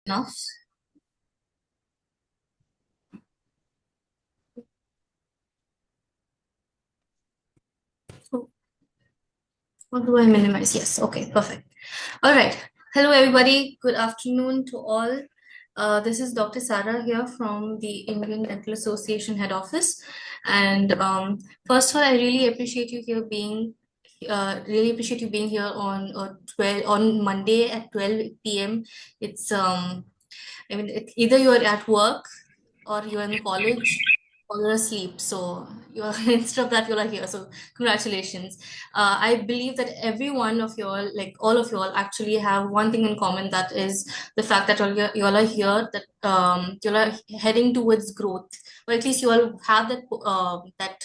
enough. So what do I minimize? Yes, okay, perfect. All right. Hello, everybody. Good afternoon to all. This is Dr. Sarah here from the Indian Dental Association head office. And first of all, I really appreciate you here being really appreciate you being here on 12 on Monday at 12 p.m. It's either you're at work or you're in college or you're asleep. So you're instead of that you're here. So congratulations. I believe that every one of you all, like all of you all, actually have one thing in common. That is the fact that you all are here. That you all are heading towards growth, or at least you all have that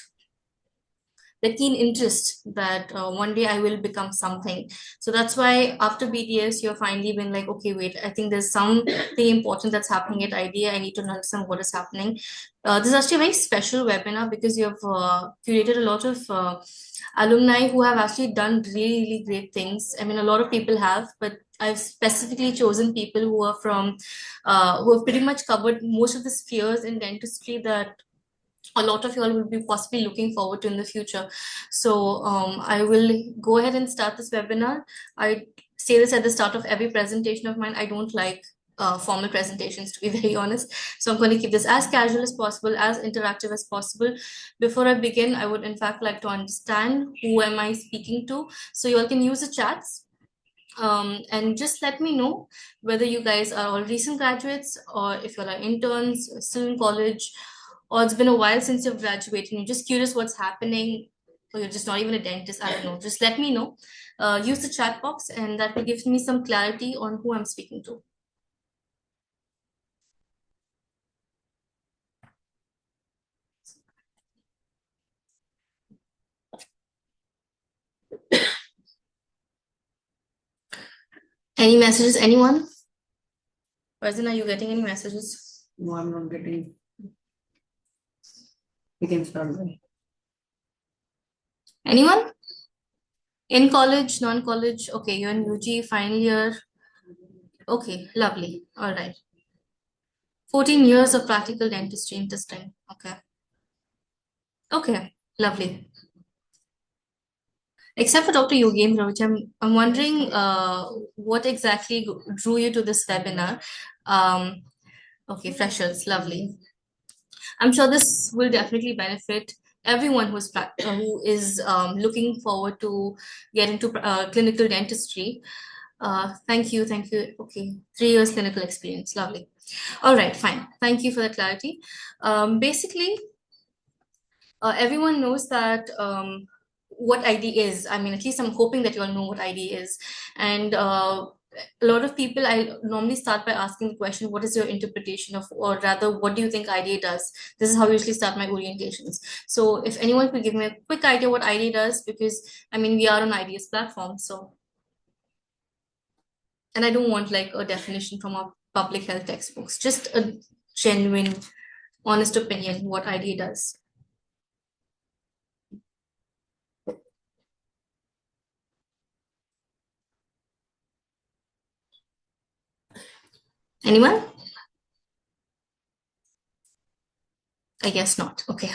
keen interest that one day I will become something. So that's why after BTS, you're finally been like, okay, wait, I think there's something important that's happening at IDEA. I need to understand what is happening. This is actually a very special webinar because you have curated a lot of alumni who have actually done really, really great things. I mean, a lot of people have, but I've specifically chosen people who are from, who have pretty much covered most of the spheres in dentistry that a lot of you all will be possibly looking forward to in the future. So I will go ahead and start this webinar. I say this at the start of every presentation of mine. I don't like formal presentations, to be very honest. So I'm going to keep this as casual as possible, as interactive as possible. Before I begin, I would in fact like to understand who am I speaking to. So you all can use the chats. And just let me know whether you guys are all recent graduates or if you all are interns, still in college, or it's been a while since you've graduated and you're just curious what's happening, or you're just not even a dentist. I don't know. Just let me know. Use the chat box, and that will give me some clarity on who I'm speaking to. Any messages? Anyone? Present, are you getting any messages? No, I'm not getting. We can start by. Anyone? In college, non-college? Okay, you're in UG, final year. Okay, lovely. All right. 14 years of practical dentistry. Interesting. Okay. Okay, lovely. Except for Dr. Yogendra, which I'm wondering what exactly drew you to this webinar. Um, okay, freshers, lovely. I'm sure this will definitely benefit everyone who is looking forward to get into clinical dentistry. Thank you, thank you. Okay, 3 years clinical experience, lovely. All right, fine. Thank you for the clarity. Basically, everyone knows that what ID is. I mean, at least I'm hoping that you all know what ID is. And a lot of people, I normally start by asking the question, what is your interpretation of, or rather, what do you think IDA does? This is how I usually start my orientations. So if anyone could give me a quick idea what IDA does, because I mean, we are on IDS platform. So, and I don't want like a definition from our public health textbooks, just a genuine, honest opinion what IDA does. Anyone? I guess not. Okay.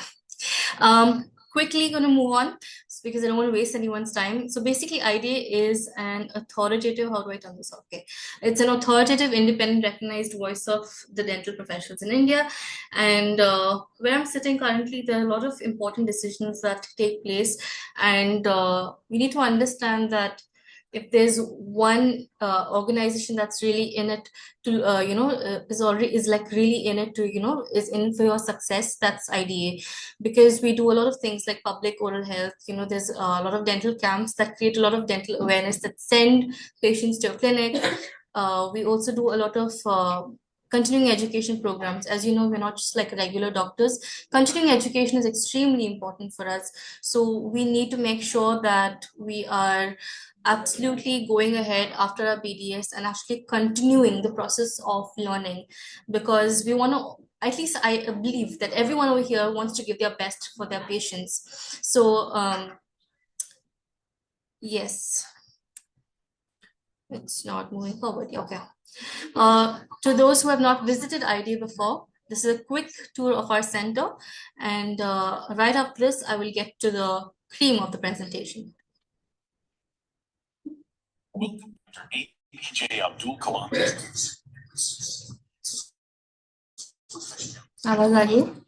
Quickly going to move on because I don't want to waste anyone's time. So basically, IDEA is an authoritative, how do I turn this off? Okay. It's an authoritative, independent, recognized voice of the dental professionals in India. And where I'm sitting currently, there are a lot of important decisions that take place. And we need to understand that if there's one organization that's really in it to is like really in it to is in for your success, that's IDA. Because we do a lot of things like public oral health. There's a lot of dental camps that create a lot of dental awareness, that send patients to your clinic. We also do a lot of continuing education programs. As you know, we're not just like regular doctors. Continuing education is extremely important for us, so we need to make sure that we are absolutely going ahead after our BDS and actually continuing the process of learning, because we want to, at least I believe that everyone over here wants to give their best for their patients. So yes, it's not moving forward. Okay. To those who have not visited IDA before, this is a quick tour of our center, and right after this, I will get to the cream of the presentation. Dr. APJ Abdul Kalam. आवाज आ रही है?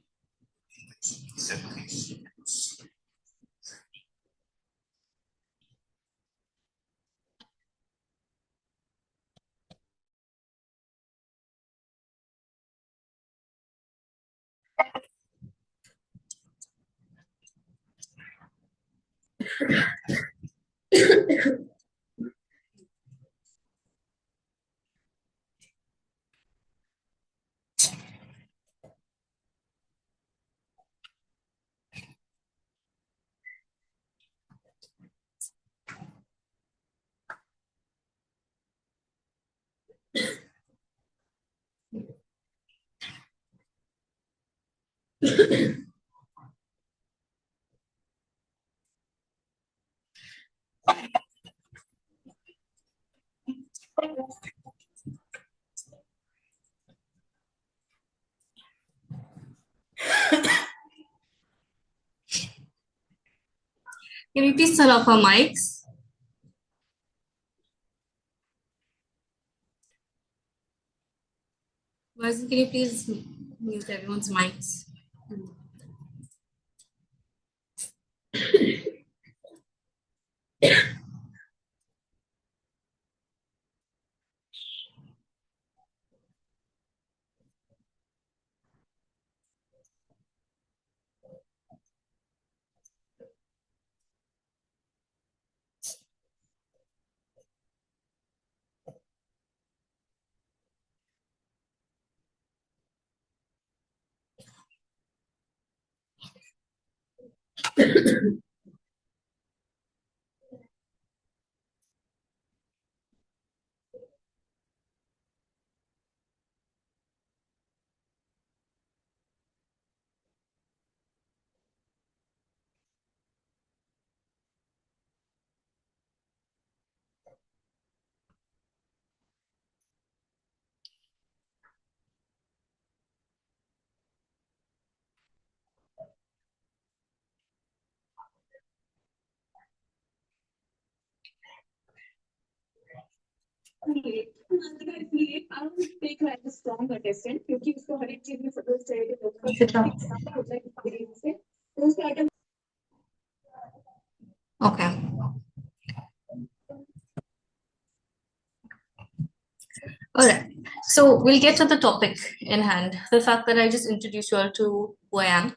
Can we please turn off our mics? Can you please mute everyone's mics? Okay. All right. So we'll get to the topic in hand. The fact that I just introduced you all to who I am,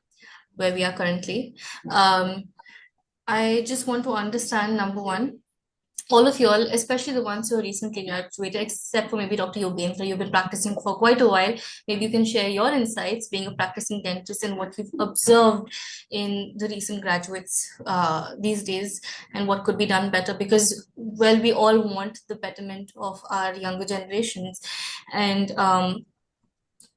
where we are currently. I just want to understand, number one, all of you all, especially the ones who are recently graduated, except for maybe Dr. Yogendra, you've been practicing for quite a while. Maybe you can share your insights being a practicing dentist and what you've observed in the recent graduates these days and what could be done better because, well, we all want the betterment of our younger generations. And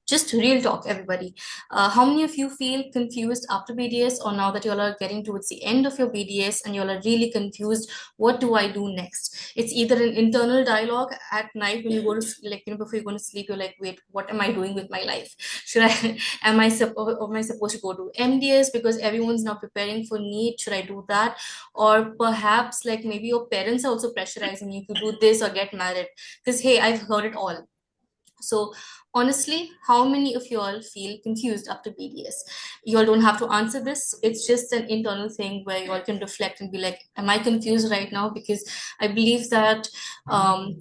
just real talk, everybody. How many of you feel confused after BDS or now that you all are getting towards the end of your BDS and you all are really confused? What do I do next? It's either an internal dialogue at night when you go to like before you go to sleep. You're like, wait, what am I doing with my life? Should I am I supposed to go to MDS because everyone's now preparing for NEET? Should I do that? Or perhaps like maybe your parents are also pressurizing you to do this or get married because hey, I've heard it all. So honestly, how many of you all feel confused after BDS? You all don't have to answer this. It's just an internal thing where you all can reflect and be like, am I confused right now? Because I believe that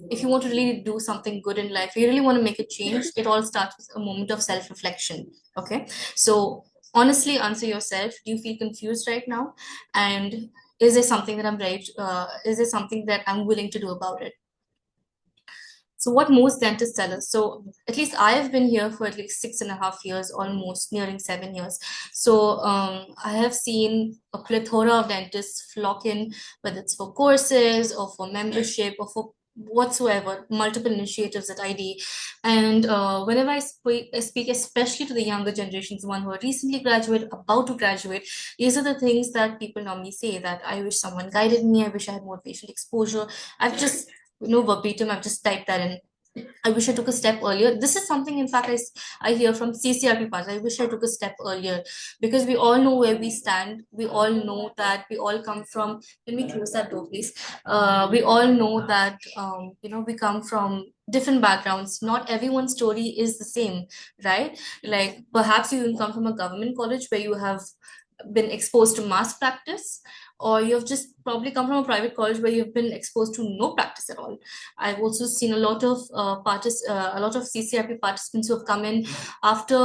if you want to really do something good in life, you really want to make a change, it all starts with a moment of self-reflection. Okay. So honestly, answer yourself. Do you feel confused right now? And is there something that I'm right? Is there something that I'm willing to do about it? So what most dentists tell us, so at least I have been here for at least 6.5 years, almost nearing 7 years. So I have seen a plethora of dentists flock in, whether it's for courses or for membership or for whatsoever, multiple initiatives at ID. And whenever I speak, especially to the younger generations, the one who are recently graduate, about to graduate, these are the things that people normally say that I wish someone guided me, I wish I had more patient exposure. I've just verbatim, I've just typed that in. I wish I took a step earlier. This is something, in fact, I hear from CCRP parts. I wish I took a step earlier because we all know where we stand. We all know that we all come from. Let me close that door, please. We all know that we come from different backgrounds. Not everyone's story is the same, right? Like perhaps you come from a government college where you have been exposed to mass practice, or you've just probably come from a private college where you've been exposed to no practice at all. I've also seen a lot of a lot of CCRP participants who have come in after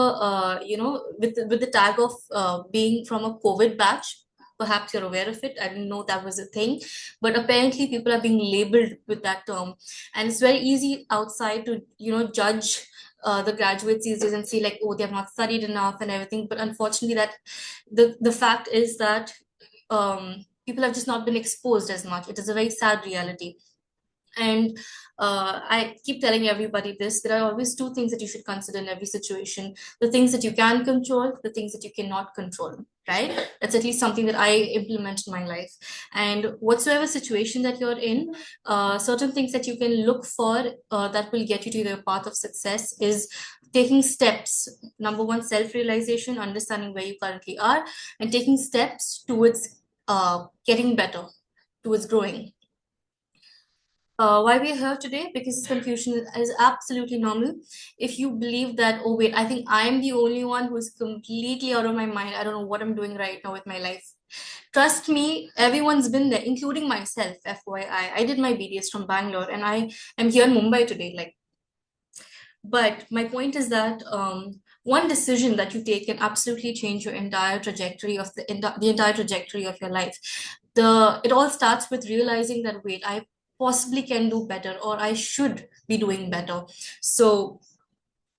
with the tag of being from a COVID batch. Perhaps you're aware of it. I didn't know that was a thing, but apparently people are being labeled with that term, and it's very easy outside to judge the graduates these days and see like, oh, they have not studied enough and everything. But unfortunately, that the fact is that people have just not been exposed as much. It is a very sad reality. And I keep telling everybody this: there are always two things that you should consider in every situation: the things that you can control, the things that you cannot control, right? That's at least something that I implement in my life. And whatsoever situation that you're in, certain things that you can look for that will get you to the path of success is taking steps. Number one, self-realization, understanding where you currently are, and taking steps towards getting better, towards growing. Why we're here today? Because confusion is absolutely normal. If you believe that, oh wait, I think I'm the only one who's completely out of my mind, I don't know what I'm doing right now with my life. Trust me, everyone's been there, including myself. FYI, I did my BDS from Bangalore, and I am here in Mumbai today. Like, but my point is that one decision that you take can absolutely change your entire trajectory of the entire trajectory of your life. It all starts with realizing that, wait, I possibly can do better, or I should be doing better. So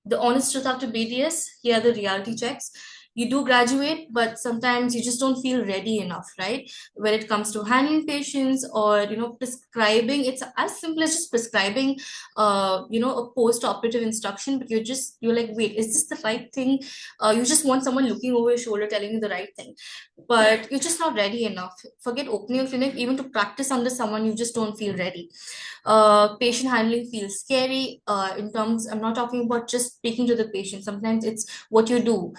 the honest truth after BDS, here are the reality checks. You do graduate, but sometimes you just don't feel ready enough, right? When it comes to handling patients or prescribing, it's as simple as just prescribing a post-operative instruction, but you're like, wait, is this the right thing? You just want someone looking over your shoulder telling you the right thing, but you're just not ready enough. Forget opening a clinic, even to practice under someone, you just don't feel ready. Patient handling feels scary. In terms, I'm not talking about just speaking to the patient. Sometimes it's what you do.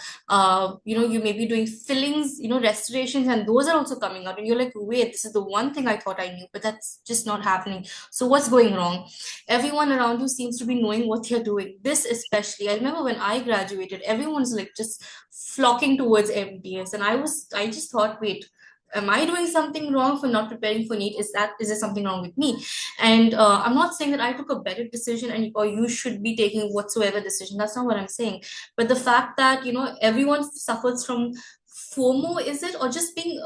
You may be doing fillings, restorations, and those are also coming out, and you're like, wait, this is the one thing I thought I knew, but that's just not happening. So what's going wrong? Everyone around you seems to be knowing what they're doing. This especially, I remember when I graduated, everyone's like just flocking towards MDS, and I just thought, wait, am I doing something wrong for not preparing for NEET? Is there something wrong with me? And I'm not saying that I took a better decision or you should be taking whatsoever decision. That's not what I'm saying. But the fact that everyone suffers from FOMO, is it, or just being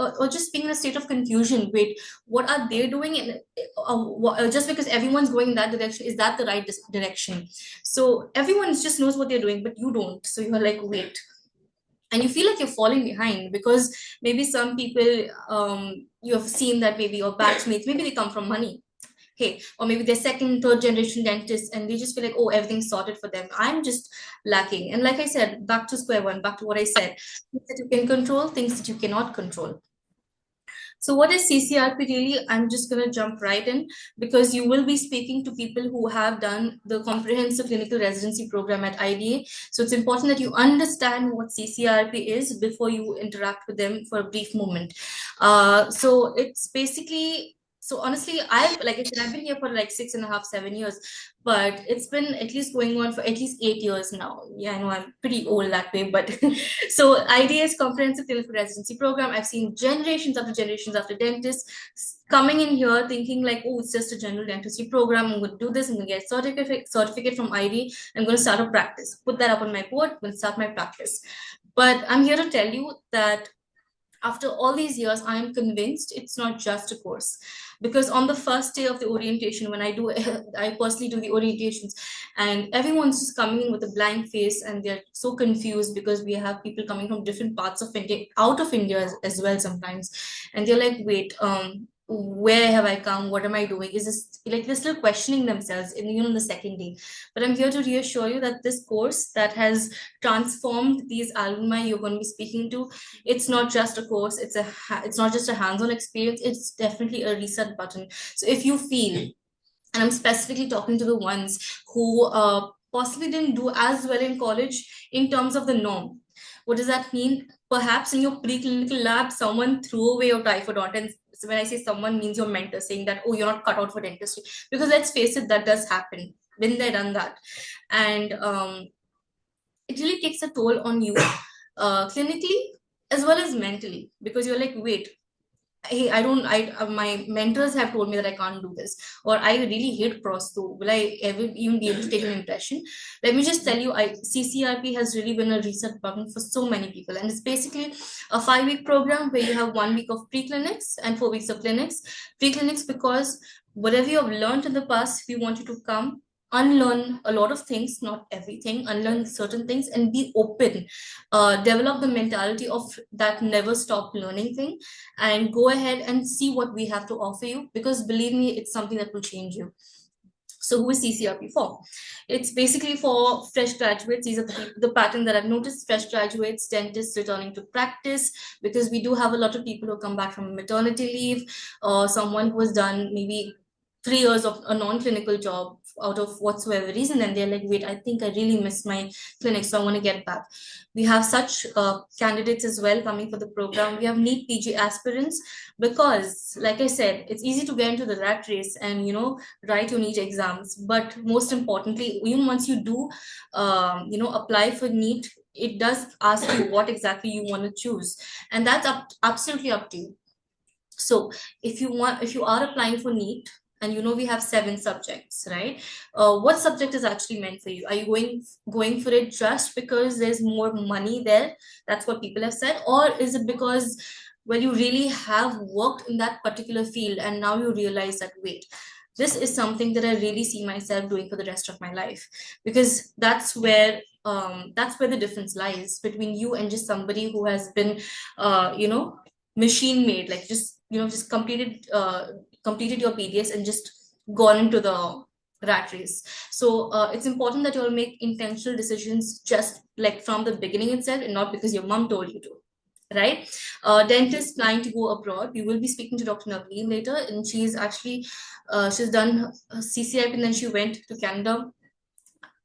in a state of confusion? Wait, what are they doing? And just because everyone's going in that direction, is that the right direction? So everyone just knows what they're doing, but you don't. So you're like, wait, and you feel like you're falling behind because maybe some people you have seen that maybe your batchmates, maybe they come from money. Hey, or maybe they're second, third generation dentists, and they just feel like, oh, everything's sorted for them. I'm just lacking. And like I said, back to square one, back to what I said: things that you can control, things that you cannot control. So what is CCRP really? I'm just going to jump right in because you will be speaking to people who have done the comprehensive clinical residency program at IDA. So it's important that you understand what CCRP is before you interact with them for a brief moment. So it's basically, so honestly, like I said, I've been here for like 6.5, 7 years, but it's been at least going on for at least 8 years now. Yeah, I know I'm pretty old that way, but so IDA's comprehensive clinical residency program, I've seen generations after dentists coming in here thinking like, oh, it's just a general dentistry program. I'm going to do this. I'm going to get certificate from IDA. I'm going to start a practice. Put that up on my board. I'm going to start my practice. But I'm here to tell you that after all these years, I am convinced it's not just a course. Because on the first day of the orientation, when I personally do the orientations, and everyone's just coming in with a blank face, and they're so confused because we have people coming from different parts of India, out of India as well sometimes, and they're like, wait, where have I come? What am I doing? Is this like they're still questioning themselves in the second day? But I'm here to reassure you that this course that has transformed these alumni you're going to be speaking to, it's not just a course, it's not just a hands-on experience, it's definitely a reset button. So if you feel And I'm specifically talking to the ones who possibly didn't do as well in college in terms of the norm. What does that mean? Perhaps in your preclinical lab, someone threw away your typhoid. And so when I say someone, means your mentor saying that, oh, you're not cut out for dentistry. Because let's face it, that does happen. Been there, done that. And it really takes a toll on you clinically as well as mentally, because you're like, wait, hey, I don't, my mentors have told me that I can't do this, or I really hate prosto. Will I ever even be able to take an impression? Let me just tell you, CCRP has really been a reset button for so many people. And it's basically a 5-week program where you have 1 week of pre-clinics and 4 weeks of clinics. Pre-clinics because whatever you have learned in the past, we want you to come unlearn a lot of things, not everything, unlearn certain things and be open, develop the mentality of that never stop learning thing, and go ahead and see what we have to offer you, because believe me, it's something that will change you. So who is CCRP for? It's basically for fresh graduates. These are the pattern that I've noticed: fresh graduates, dentists returning to practice, because we do have a lot of people who come back from maternity leave, or someone who has done maybe 3 years of a non-clinical job out of whatsoever reason, and they're like, wait, I think I really miss my clinic, so I want to get back. We have such candidates as well coming for the program. We have NEET PG aspirants, because like I said, it's easy to get into the rat race and write your NEET exams, but most importantly, even once you do apply for NEET, it does ask you what exactly you want to choose, and that's absolutely up to you. So if you are applying for NEET, and we have 7 subjects, right? What subject is actually meant for you? Are you going for it just because there's more money there? That's what people have said. Or is it because, well, you really have worked in that particular field and now you realize that, wait, this is something that I really see myself doing for the rest of my life? Because that's where the difference lies between you and just somebody who has been machine made, like just completed your PDS and just gone into the rat race. So it's important that you all make intentional decisions just like from the beginning itself, and not because your mom told you to. Right? Dentist planning to go abroad. We will be speaking to Dr. Navleen later, and she's actually she's done CCIP and then she went to Canada.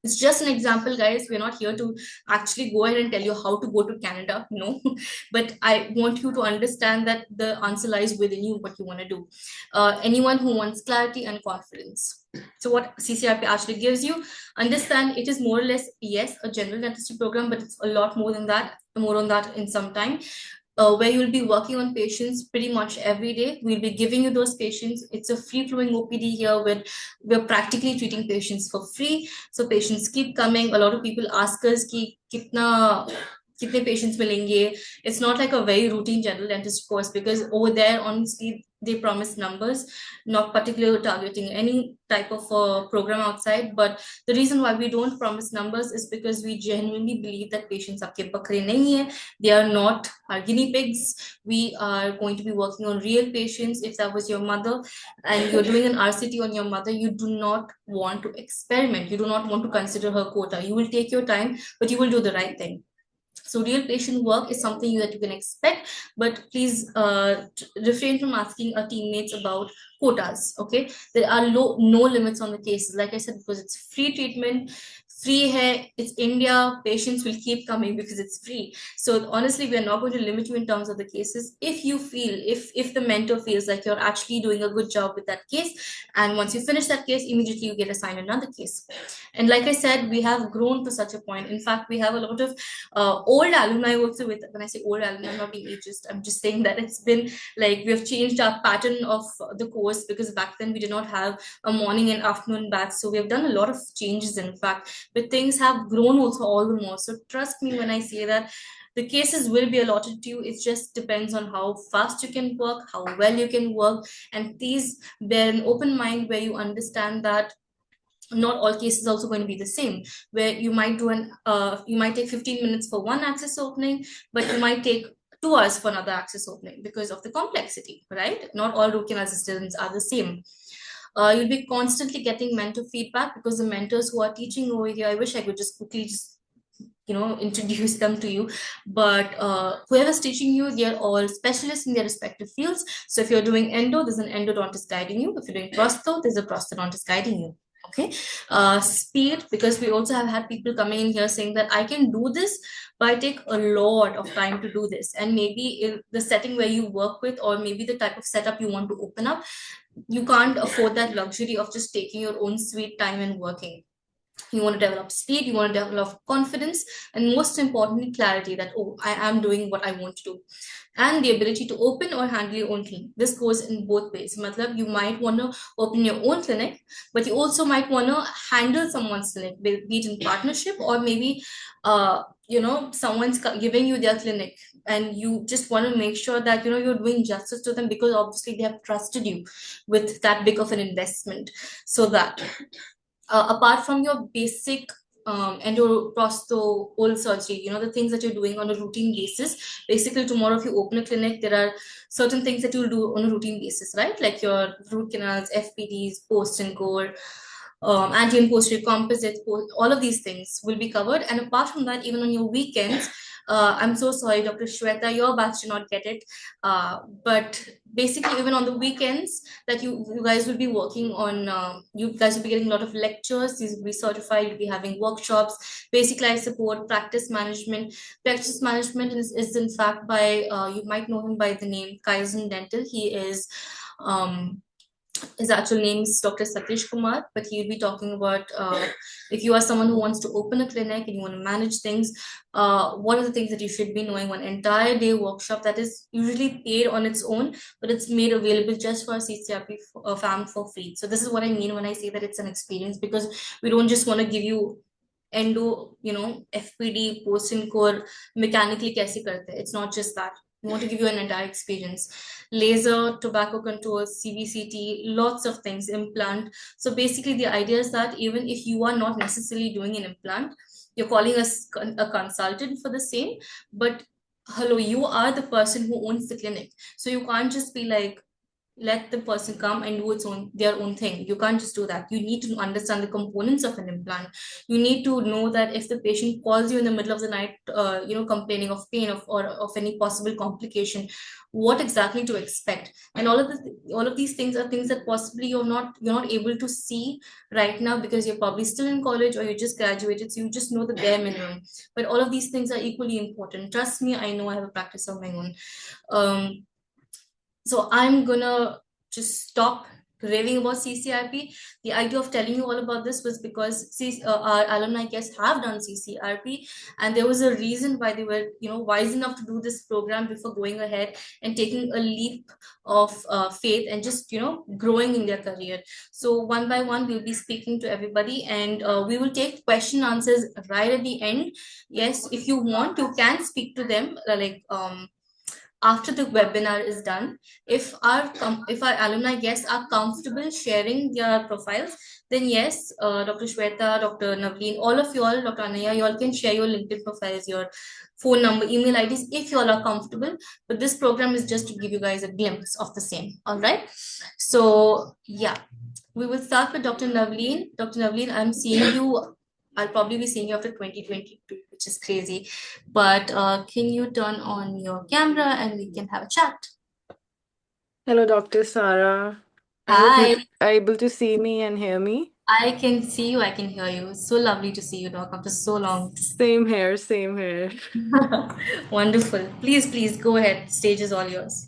It's just an example, guys. We're not here to actually go ahead and tell you how to go to Canada, no. But I want you to understand that the answer lies within you, what you want to do. Anyone who wants clarity and confidence. So what CCRP actually gives you, understand it is more or less, yes, a general dentistry program, but it's a lot more than that. More on that in some time. Where you'll be working on patients pretty much every day. We'll be giving you those patients. It's a free-flowing OPD here where we're practically treating patients for free. So patients keep coming. A lot of people ask us ki kitne patients milenge. It's not like a very routine general dentist course, because over there, honestly, they promise numbers, not particularly targeting any type of program outside. But the reason why we don't promise numbers is because we genuinely believe that patients aapke bakre nahi hai. They are not our guinea pigs. We are going to be working on real patients. If that was your mother and you're doing an RCT on your mother, you do not want to experiment. You do not want to consider her quota. You will take your time, but you will do the right thing. So real patient work is something that you can expect, but please refrain from asking our teammates about quotas. Okay, there are no limits on the cases. Like I said, because it's free treatment, free hai, it's India, patients will keep coming because it's free. So honestly, we are not going to limit you in terms of the cases. If you feel, if the mentor feels like you're actually doing a good job with that case, and once you finish that case, immediately you get assigned another case. And like I said, we have grown to such a point. In fact, we have a lot of old alumni also with. When I say old alumni, I'm not being ageist. I'm just saying that it's been like we have changed our pattern of the course, because back then we did not have a morning and afternoon batch. So we have done a lot of changes, in fact, but things have grown also all the more. So trust me when I say that the cases will be allotted to you. It just depends on how fast you can work, how well you can work, and please bear an open mind where you understand that not all cases also going to be the same, where you might you might take 15 minutes for one access opening, but you might take 2 hours for another access opening because of the complexity, right? Not all root canal systems are the same. You'll be constantly getting mentor feedback, because the mentors who are teaching over here, I wish I could just quickly just introduce them to you. But whoever's teaching you, they're all specialists in their respective fields. So if you're doing endo, there's an endodontist guiding you. If you're doing prostho, there's a prosthodontist guiding you. Okay. Speed, because we also have had people coming in here saying that I can do this, but I take a lot of time to do this. And maybe in the setting where you work with, or maybe the type of setup you want to open up, you can't afford that luxury of just taking your own sweet time and working. You want to develop speed, you want to develop confidence, and most importantly, clarity that, oh, I am doing what I want to do. And the ability to open or handle your own clinic. This goes in both ways. Matlab, you might want to open your own clinic, but you also might want to handle someone's clinic, be it in partnership, or maybe someone's giving you their clinic, and you just want to make sure that you're doing justice to them, because obviously they have trusted you with that big of an investment. So that apart from your basic endoprosto, oral surgery, the things that you're doing on a routine basis. Basically, tomorrow, if you open a clinic, there are certain things that you'll do on a routine basis, right? Like your root canals, FPDs, post and core, anterior and posterior composites, all of these things will be covered. And apart from that, even on your weekends, I'm so sorry, Dr. Shweta, your batch did not get it. But basically, even on the weekends that you guys will be working on, you guys will be getting a lot of lectures. These will be certified. You'll be having workshops, basic life support, practice management. Practice management is in fact by, you might know him by the name Kaizen Dental. He is, his actual name is Dr. Satish Kumar, but he'll be talking about if you are someone who wants to open a clinic and you want to manage things, what are the things that you should be knowing. One entire day workshop that is usually paid on its own, but it's made available just for CCRP fam for free. So this is what I mean when I say that it's an experience, because we don't just want to give you endo, FPD, post and core mechanically kaise karte. It's not just that. We want to give you an entire experience. Laser, tobacco control, CBCT, lots of things, implant. So basically, the idea is that even if you are not necessarily doing an implant, you're calling us a consultant for the same, but hello, you are the person who owns the clinic. So you can't just be like, let the person come and do their own thing. You can't just do that. You need to understand the components of an implant. You need to know that if the patient calls you in the middle of the night, complaining of pain or of any possible complication, what exactly to expect. And all of these things are things that possibly you're not able to see right now, because you're probably still in college or you just graduated, so you just know the bare minimum. But all of these things are equally important. Trust me, I know, I have a practice of my own. So I'm gonna just stop raving about CCRP. The idea of telling you all about this was because our alumni guests have done CCRP, and there was a reason why they were, wise enough to do this program before going ahead and taking a leap of faith and just, growing in their career. So one by one, we'll be speaking to everybody, and we will take question answers right at the end. Yes, if you want, you can speak to them, after the webinar is done. If our alumni guests are comfortable sharing their profiles, then yes, Dr. Shweta, Dr. Navleen, all of you all, Dr. Anaya, you all can share your LinkedIn profiles, your phone number, email IDs, if you all are comfortable. But this program is just to give you guys a glimpse of the same. All right. So yeah, we will start with Dr. Navleen. Dr. Navleen, I'm seeing you. I'll probably be seeing you after 2022, which is crazy. But can you turn on your camera and we can have a chat? Hello, Dr. Sarah. I hope Hi, you are able to see me and hear me. I can see you, I can hear you. So lovely to see you, Doc, after so long. Same here, same here. Wonderful. Please go ahead. Stage is all yours.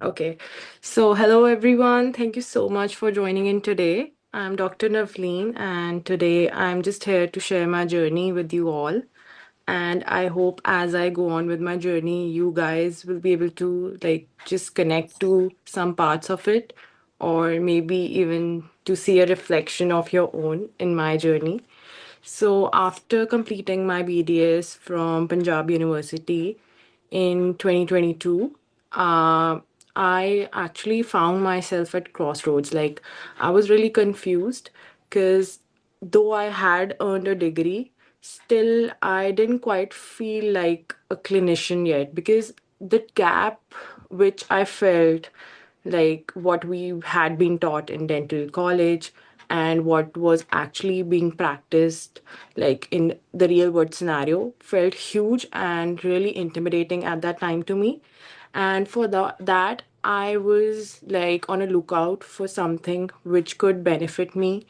Okay. So, hello everyone. Thank you so much for joining in today. I'm Dr. Navleen, and today I'm just here to share my journey with you all. And I hope as I go on with my journey, you guys will be able to just connect to some parts of it, or maybe even to see a reflection of your own in my journey. So, after completing my BDS from Punjab University in 2022, uh, I actually found myself at crossroads. Like, I was really confused because though I had earned a degree, still I didn't quite feel like a clinician yet, because the gap which I felt, like what we had been taught in dental college and what was actually being practiced, like in the real world scenario, felt huge and really intimidating at that time to me. And for that, I was like on a lookout for something which could benefit me.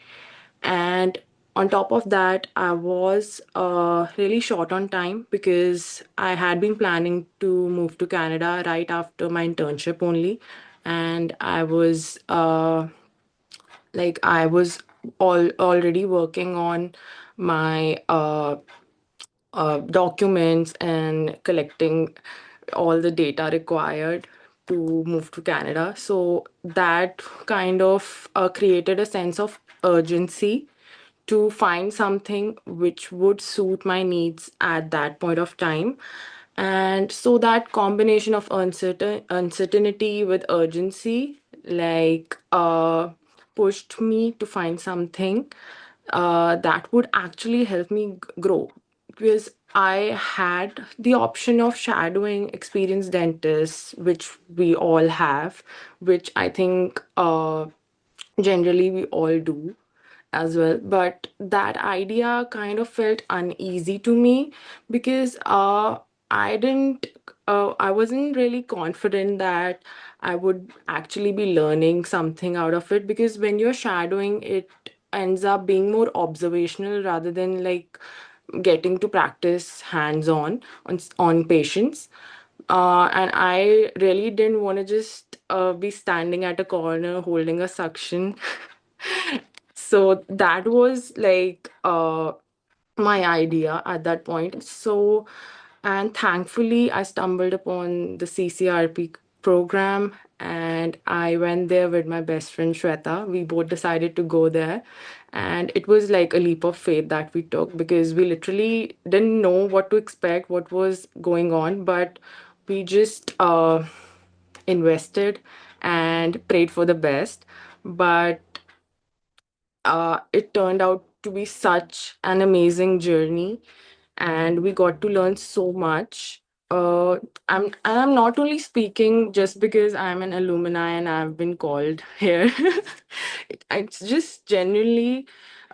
And on top of that, I was really short on time because I had been planning to move to Canada right after my internship only. And I was already working on my documents and collecting all the data required to move to Canada. So that kind of created a sense of urgency to find something which would suit my needs at that point of time. And so that combination of uncertainty with urgency, pushed me to find something that would actually help me grow, because I had the option of shadowing experienced dentists, which we all have, which I think generally we all do as well. But that idea kind of felt uneasy to me because I didn't, I wasn't really confident that I would actually be learning something out of it, because when you're shadowing, it ends up being more observational rather than like getting to practice hands on patients. And I really didn't want to just be standing at a corner holding a suction. So that was like my idea at that point. So, and thankfully, I stumbled upon the CCRP program and I went there with my best friend Shweta. We both decided to go there. And it was like a leap of faith that we took because we literally didn't know what to expect, what was going on, but we just invested and prayed for the best. But it turned out to be such an amazing journey, and we got to learn so much. I'm not only speaking just because I'm an alumni and I've been called here. It's just genuinely,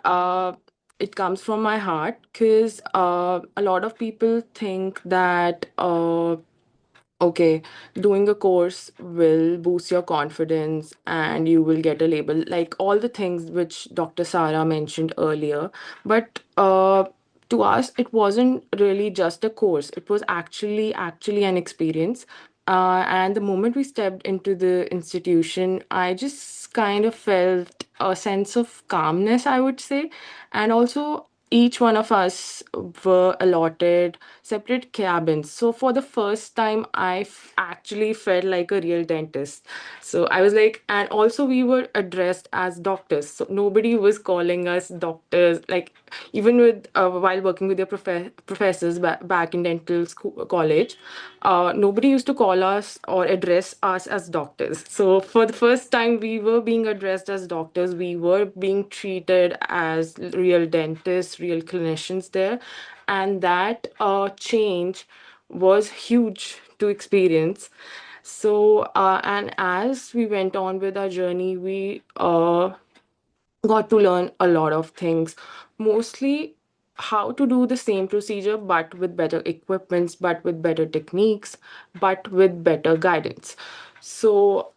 uh, it comes from my heart because a lot of people think that okay, doing a course will boost your confidence and you will get a label, like all the things which Dr. Sara mentioned earlier. But to us, it wasn't really just a course, it was actually an experience. And the moment we stepped into the institution, I just kind of felt a sense of calmness, I would say. And also, each one of us were allotted separate cabins. So for the first time, actually felt like a real dentist. So I was like, and also we were addressed as doctors. So nobody was calling us doctors. Like even with while working with your professors back in dental school, college, nobody used to call us or address us as doctors. So for the first time, we were being addressed as doctors. We were being treated as real dentists, real clinicians there. And that change was huge to experience. So, and as we went on with our journey, we got to learn a lot of things, mostly how to do the same procedure but with better equipments, but with better techniques, but with better guidance. So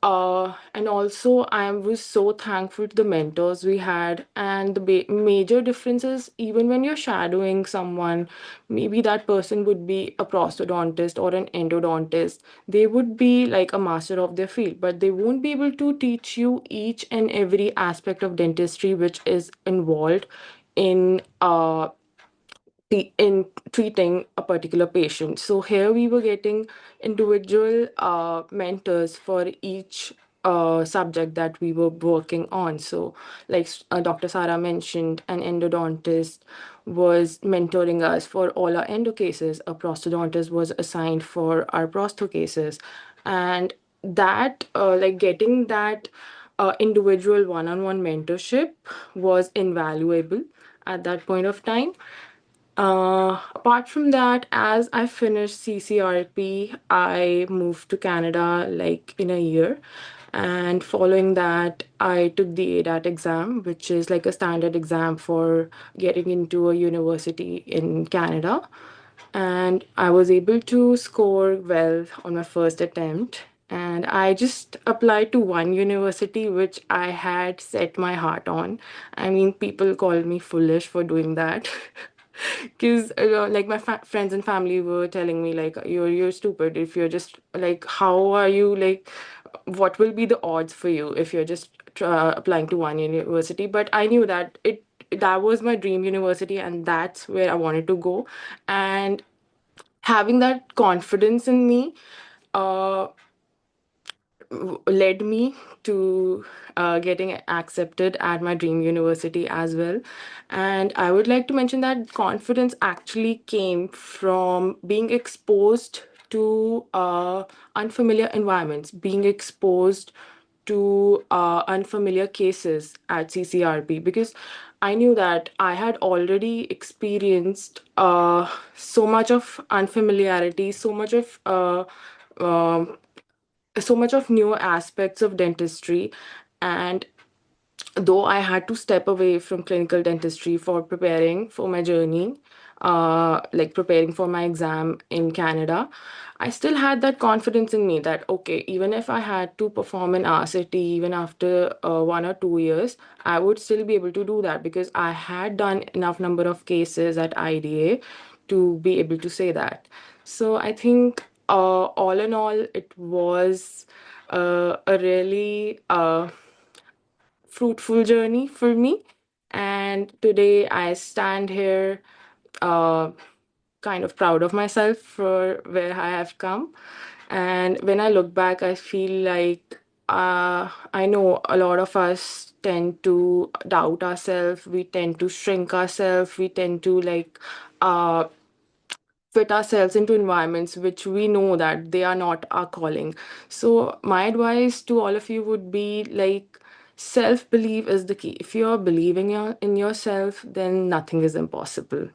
and also I was so thankful to the mentors we had. And the major differences, even when you're shadowing someone, maybe that person would be a prosthodontist or an endodontist, they would be like a master of their field, but they won't be able to teach you each and every aspect of dentistry which is involved in in treating a particular patient. So here we were getting individual mentors for each subject that we were working on. So, like Dr. Sara mentioned, an endodontist was mentoring us for all our endo cases. A prosthodontist was assigned for our prostho cases, and that like getting that individual one-on-one mentorship was invaluable at that point of time. Apart from that, as I finished CCRP, I moved to Canada like in a year. And following that, I took the ADAT exam, which is like a standard exam for getting into a university in Canada. And I was able to score well on my first attempt. And I just applied to one university which I had set my heart on. I mean, people called me foolish for doing that. Because like my friends and family were telling me like you're stupid if you're just like how are you like what will be the odds for you if you're just applying to one university. But I knew that that was my dream university and that's where I wanted to go. And having that confidence in me uh, led me to getting accepted at my dream university as well. And I would like to mention that confidence actually came from being exposed to unfamiliar environments, being exposed to unfamiliar cases at CCRP, because I knew that I had already experienced so much of unfamiliarity, um so much of new aspects of dentistry. And though I had to step away from clinical dentistry for preparing for my journey, like preparing for my exam in Canada, I still had that confidence in me that, okay, even if I had to perform an RCT even after 1 or 2 years, I would still be able to do that because I had done enough number of cases at IDA to be able to say that. So I think all in all, it was a really fruitful journey for me. And today I stand here uh, kind of proud of myself for where I have come. And when I look back, I feel like I know a lot of us tend to doubt ourselves, we tend to shrink ourselves, we tend to like uh, fit ourselves into environments which we know that they are not our calling. So, my advice to all of you would be like, self belief is the key. If you're believing in yourself, then nothing is impossible.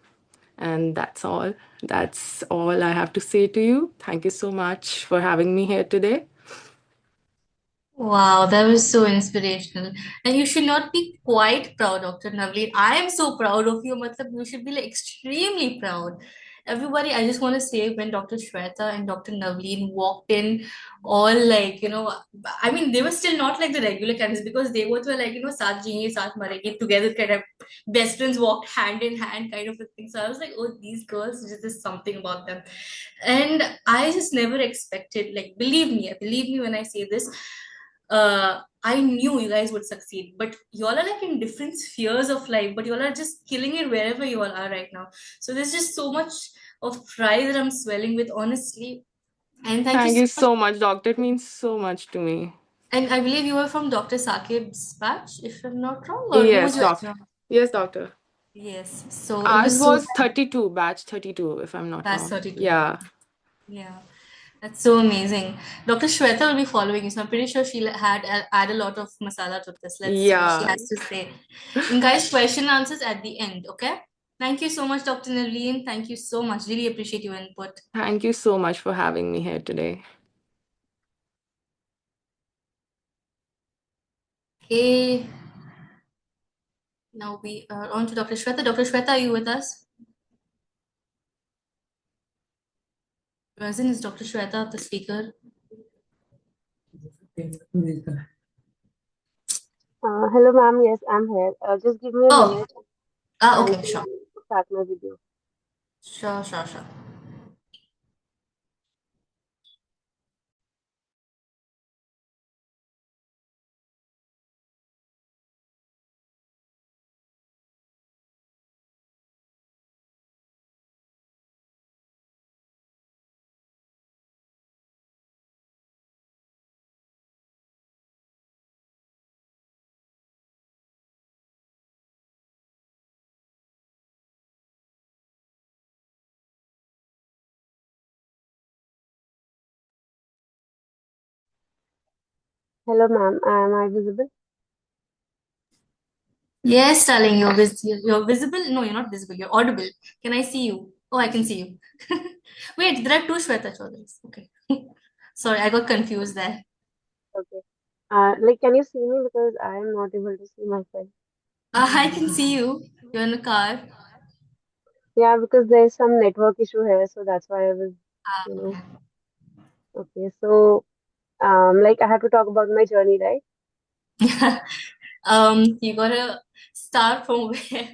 And that's all. That's all I have to say to you. Thank you so much for having me here today. Wow, that was so inspirational. And you should not be quite proud, Dr. Navleen. I am so proud of you. Matlab, you should be like extremely proud. Everybody, I just want to say when Dr. Shweta and Dr. Navleen walked in, all like, I mean, they were still not like the regular candidates because they both were like, Saath jiyenge, saath marenge, together kind of best friends walked hand in hand kind of a thing. So I was like, oh, these girls, there's something about them. And I just never expected, like, believe me when I say this, I knew you guys would succeed, but y'all are like in different spheres of life, but y'all are just killing it wherever you all are right now. So there's just so much of pride that I'm swelling with, honestly. And thank you Thank so you much. so much, doctor. It means so much to me. And I believe you were from Dr. Sakib's batch, if I'm not wrong, or who was Yes, your doctor. HR? Yes, doctor. Yes. So it Ours was so was 32, batch 32, if I'm not batch wrong. 32. Yeah. Yeah. That's so amazing. Dr. Shweta will be following you, so I'm pretty sure she'll add a lot of masala to this. Let's see what she Yeah. has to say. And guys, question answers at the end, okay? Thank you so much, Dr. Navleen. Thank you so much. Really appreciate your input. Thank you so much for having me here today. Okay, now we are on to Dr. Shweta. Dr. Shweta, are you with us? Present is Dr. Shweta, the speaker. Hello, ma'am. Yes, I'm here. Just give me a Oh, minute and okay, sure. start my video. Sure, sure, sure. Hello, ma'am. Am I visible? Yes, darling, you're visible. No, you're not visible. You're audible. Can I see you? Oh, I can see you. Wait, there are two Shweta Chaudharys. Okay. Sorry, I got confused there. Okay. Like, can you see me because I am not able to see myself? I can see you. You're in a car. Yeah, because there's some network issue here, so that's why I was, you know. Okay. Okay, so like I have to talk about my journey, right? You gotta start from where,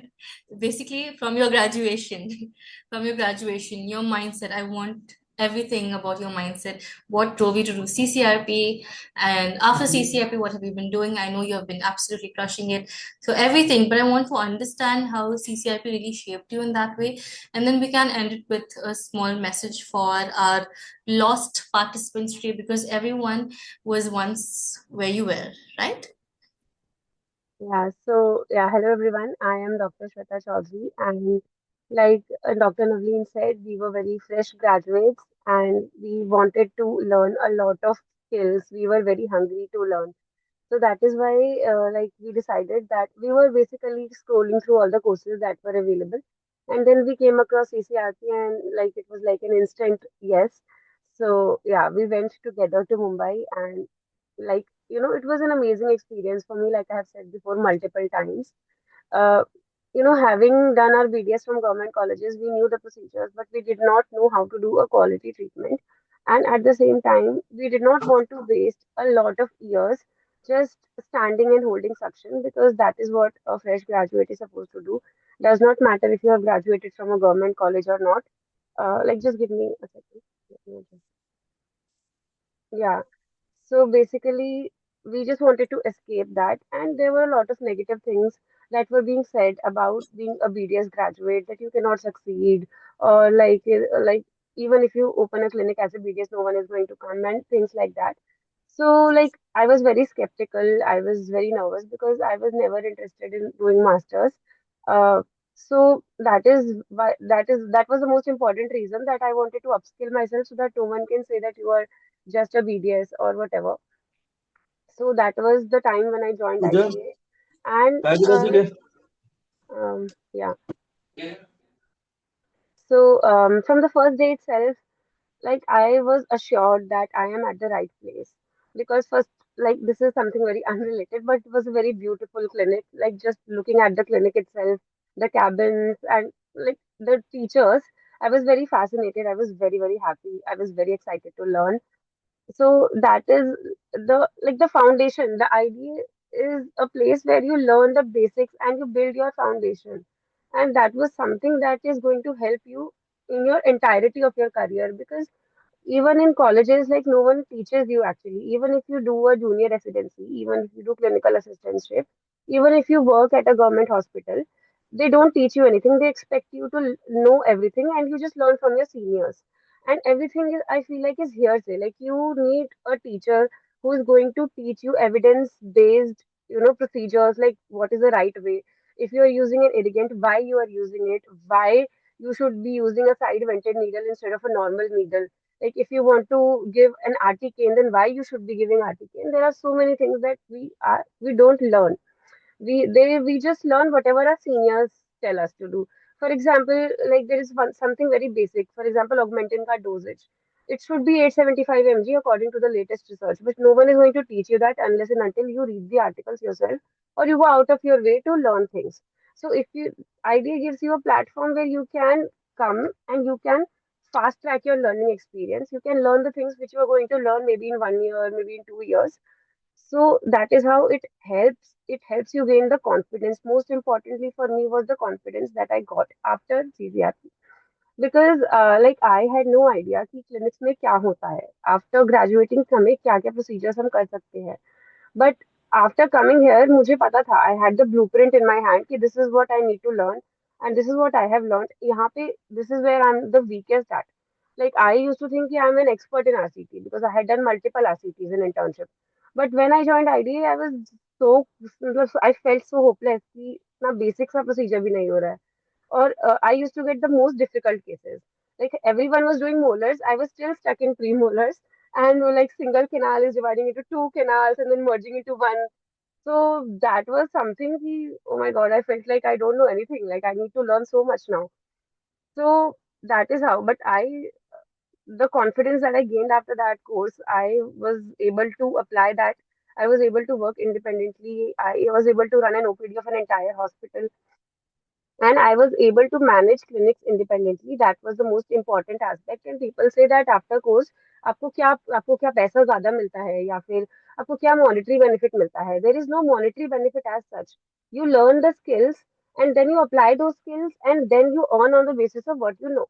basically from your graduation, from your graduation, your mindset. I want everything about your mindset. What drove you to do CCRP, and after CCRP, what have you been doing? I know you have been absolutely crushing it. So everything, but I want to understand how CCRP really shaped you in that way, and then we can end it with a small message for our lost participants today, because everyone was once where you were, right? Yeah, so yeah, hello everyone. I am Dr. Shweta Chaudhary, and like Dr. Navleen said, we were very fresh graduates and we wanted to learn a lot of skills. We were very hungry to learn. So that is why, like, we decided that we were basically scrolling through all the courses that were available, and then we came across CCRP, and like it was like an instant yes. So yeah, we went together to Mumbai, and like it was an amazing experience for me. Like I have said before multiple times. Uh, having done our BDS from government colleges, we knew the procedures, but we did not know how to do a quality treatment. And at the same time, we did not want to waste a lot of years just standing and holding suction, because that is what a fresh graduate is supposed to do. Does not matter if you have graduated from a government college or not. Like, just give me a second. Let me just- Yeah. So basically, we just wanted to escape that, and there were a lot of negative things that were being said about being a BDS graduate, that you cannot succeed, or like even if you open a clinic as a BDS, no one is going to come, and things like that. So like I was very skeptical, I was very nervous because I was never interested in doing masters. Uh, so that was the most important reason, that I wanted to upskill myself so that no one can say that you are just a BDS or whatever. So that was the time when I joined Puja ICA, and काय केलं असं काय yeah. So from the first day itself, like I was assured that I am at the right place, because first, like, this is something very unrelated, but it was a very beautiful clinic. Like, just looking at the clinic itself, the cabins, and like the teachers, I was very fascinated. I was very, very happy. I was very excited to learn. So that is the foundation. The idea is a place where you learn the basics and you build your foundation. And that was something that is going to help you in your entirety of your career, because even in colleges, like, no one teaches you actually. Even if you do a junior residency, even if you do clinical assistantship, even if you work at a government hospital, they don't teach you anything. They expect you to know everything, and you just learn from your seniors. And everything is, I feel like, is hearsay. Like, you need a teacher who is going to teach you evidence based, procedures, like what is the right way. If you are using an irrigant, why you are using it, why you should be using a side vented needle instead of a normal needle. Like, if you want to give an articaine, then why you should be giving articaine. There are so many things that we don't learn. We just learn whatever our seniors tell us to do. For example, like, there is something very basic. For example, augmentin ka dosage. It should be 875 mg according to the latest research, but no one is going to teach you that unless and until you read the articles yourself, or you go out of your way to learn things. So if you idea gives you a platform where you can come and you can fast track your learning experience. You can learn the things which you are going to learn maybe in 1 year, maybe in 2 years. So that is how it helps you gain the confidence. Most importantly for me was the confidence that I got after CCRP, because like I had no idea कि clinics में क्या होता है. After graduating हमें क्या क्या procedures हम कर सकते हैं. But after coming here, मुझे पता था, I had the blueprint in my hand कि this is what I need to learn, and this is what I have learned. यहाँ पे this is where I'm the weakest at. Like, I used to think कि I'm an expert in RCT because I had done multiple RCTs in internship. But when I joined IDA, I was so मतलब I felt so hopeless कि ना basic सा procedure भी नहीं हो रहा है. Or I used to get the most difficult cases. Like, everyone was doing molars, I was still stuck in premolars, and like single canal is dividing into two canals and then merging into one. So that was something. Oh my God, I felt like I don't know anything. Like, I need to learn so much now. So that is how. But the confidence that I gained after that course, I was able to apply that. I was able to work independently. I was able to run an OPD of an entire hospital, and I was able to manage clinics independently. That was the most important aspect. And people say that after course, आपको क्या पैसा ज्यादा मिलता है या फिर आपको क्या monetary benefit मिलता है? There is no monetary benefit as such. You learn the skills and then you apply those skills and then you earn on the basis of what you know.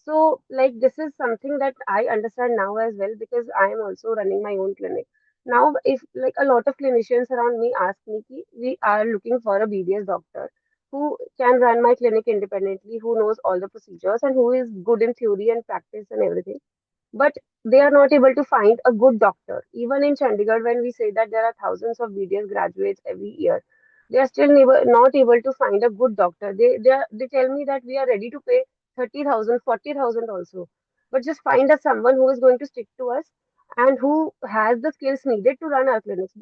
So, like, this is something that I understand now as well because I am also running my own clinic. Now, if like a lot of clinicians around me ask me, ki, we are looking for a BDS doctor who can run my clinic independently, who knows all the procedures, and who is good in theory and practice and everything. But they are not able to find a good doctor. Even in Chandigarh, when we say that there are thousands of BDS graduates every year, they are still not able to find a good doctor. They tell me that we are ready to pay 30,000, 40,000 also. But just find us someone who is going to stick to us and who has the skills needed to run our clinics.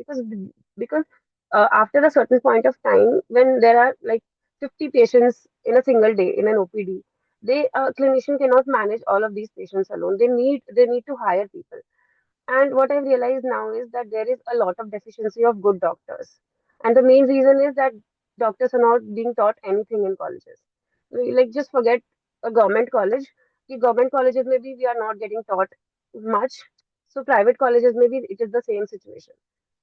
Because after a certain point of time, when there are like 50 patients in a single day in an OPD, they clinician cannot manage all of these patients alone. They need to hire people. And what I've realized now is that there is a lot of deficiency of good doctors. And the main reason is that doctors are not being taught anything in colleges. Like, just forget a government college. The government colleges, maybe we are not getting taught much. So, private colleges, maybe it is the same situation.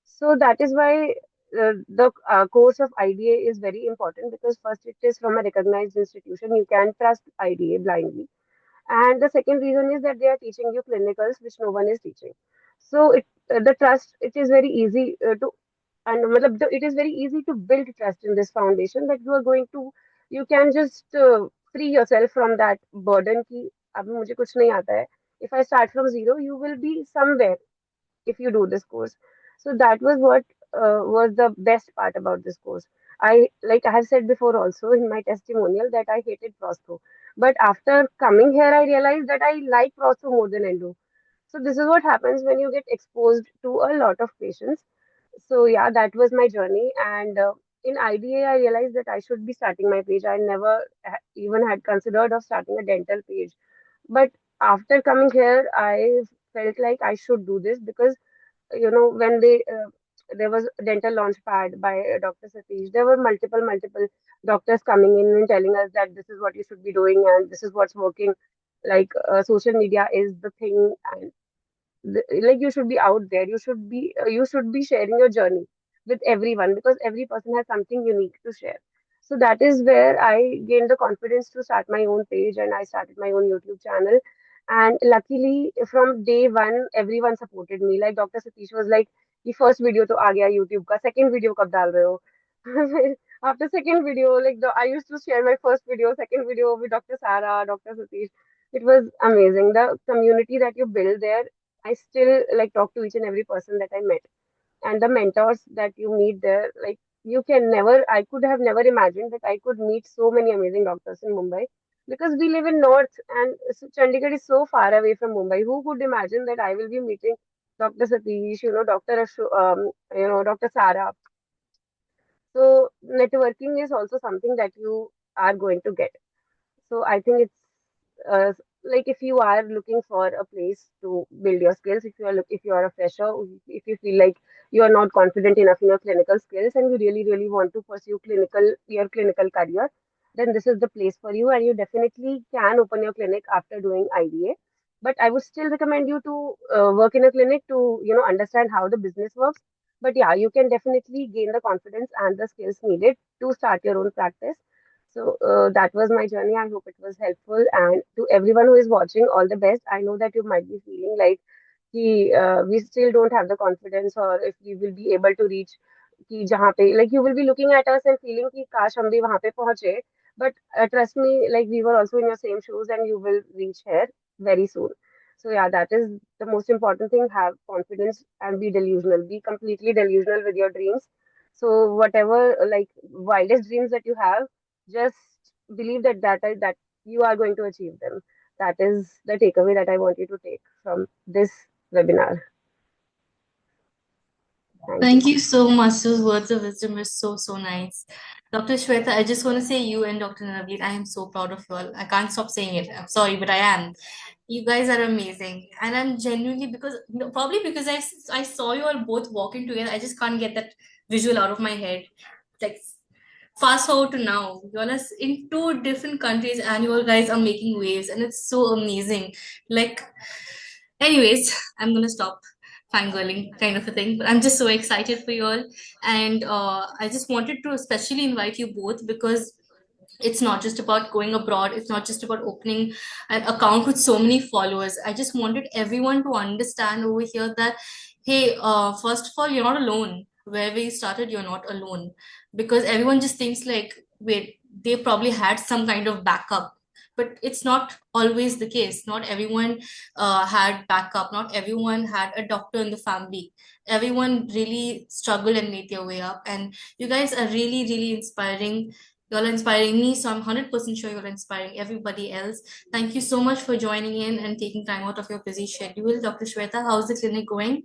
So, that is why the course of IDA is very important because, first, it is from a recognized institution. You can trust IDA blindly, and the second reason is that they are teaching you clinicals which no one is teaching. So the trust, it is very easy to, and it is very easy to build trust in this foundation that you are going to, you can just free yourself from that burden ki अब मुझे कुछ नहीं आता है. If I start from zero, you will be somewhere if you do this course. So that was what was the best part about this course. I have said before also in my testimonial that I hated prostho, but after coming here, I realized that I like prostho more than endo. So this is what happens when you get exposed to a lot of patients. So yeah, that was my journey, and in IDA, I realized that I should be starting my page. I never even had considered of starting a dental page, but after coming here, I felt like I should do this because when there was a dental launch pad by Dr. Satish, there were multiple doctors coming in and telling us that this is what you should be doing and this is what's working. Like social media is the thing, and like you should be out there. You should be sharing your journey with everyone because every person has something unique to share. So that is where I gained the confidence to start my own page and I started my own YouTube channel. And luckily, from day one, everyone supported me. Like Dr. Satish was like, "The first video to aa gaya YouTube ka, second video kab dal rahe ho?" After second video, like I used to share my first video, second video with Dr. Sarah, Dr. Satish. It was amazing. The community that you build there, I still like talk to each and every person that I met, and the mentors that you meet there. Like you can never, I could have never imagined that I could meet so many amazing doctors in Mumbai because we live in North and Chandigarh is so far away from Mumbai. Who could imagine that I will be meeting Dr. Satish, Dr. Sarah. So networking is also something that you are going to get. So I think it's like if you are looking for a place to build your skills, if you are a fresher, if you feel like you are not confident enough in your clinical skills and you really really want to pursue your clinical career, then this is the place for you, and you definitely can open your clinic after doing IDA. But I would still recommend you to work in a clinic to understand how the business works. But yeah, you can definitely gain the confidence and the skills needed to start your own practice. So that was my journey. I hope it was helpful. And to everyone who is watching, all the best. I know that you might be feeling like we still don't have the confidence, or if we will be able to reach कि जहाँ पे, like you will be looking at us and feeling कि काश हम भी वहाँ पे पहुँचे. But trust me, like we were also in your same shoes, and you will reach here very soon. So yeah, that is the most important thing. Have confidence and be delusional. Be completely delusional with your dreams. So whatever like wildest dreams that you have, just believe that you are going to achieve them. That is the takeaway that I want you to take from this webinar. Thank you. Thank you so much. Those words of wisdom are so, so nice. Dr. Shweta, I just want to say you and Dr. Navneet, I am so proud of you all. I can't stop saying it. I'm sorry, but I am. You guys are amazing, and I'm genuinely because no, probably because I saw you all both walking together. I just can't get that visual out of my head. Like fast forward to now, you all are in two different countries, and you all guys are making waves, and it's so amazing. Like, anyways, I'm gonna stop fangirling kind of a thing, but I'm just so excited for you all, and I just wanted to especially invite you both because it's not just about going abroad, it's not just about opening an account with so many followers. I just wanted everyone to understand over here that hey, first of all, you're not alone. Wherever you started, you're not alone, because everyone just thinks like, wait, they probably had some kind of backup, but it's not always the case. Not everyone had backup, not everyone had a doctor in the family. Everyone really struggled and made their way up, and you guys are really really inspiring. You're inspiring me, so I'm 100% sure you're inspiring everybody else. Thank you so much for joining in and taking time out of your busy schedule. Dr. Shweta, how's the clinic going?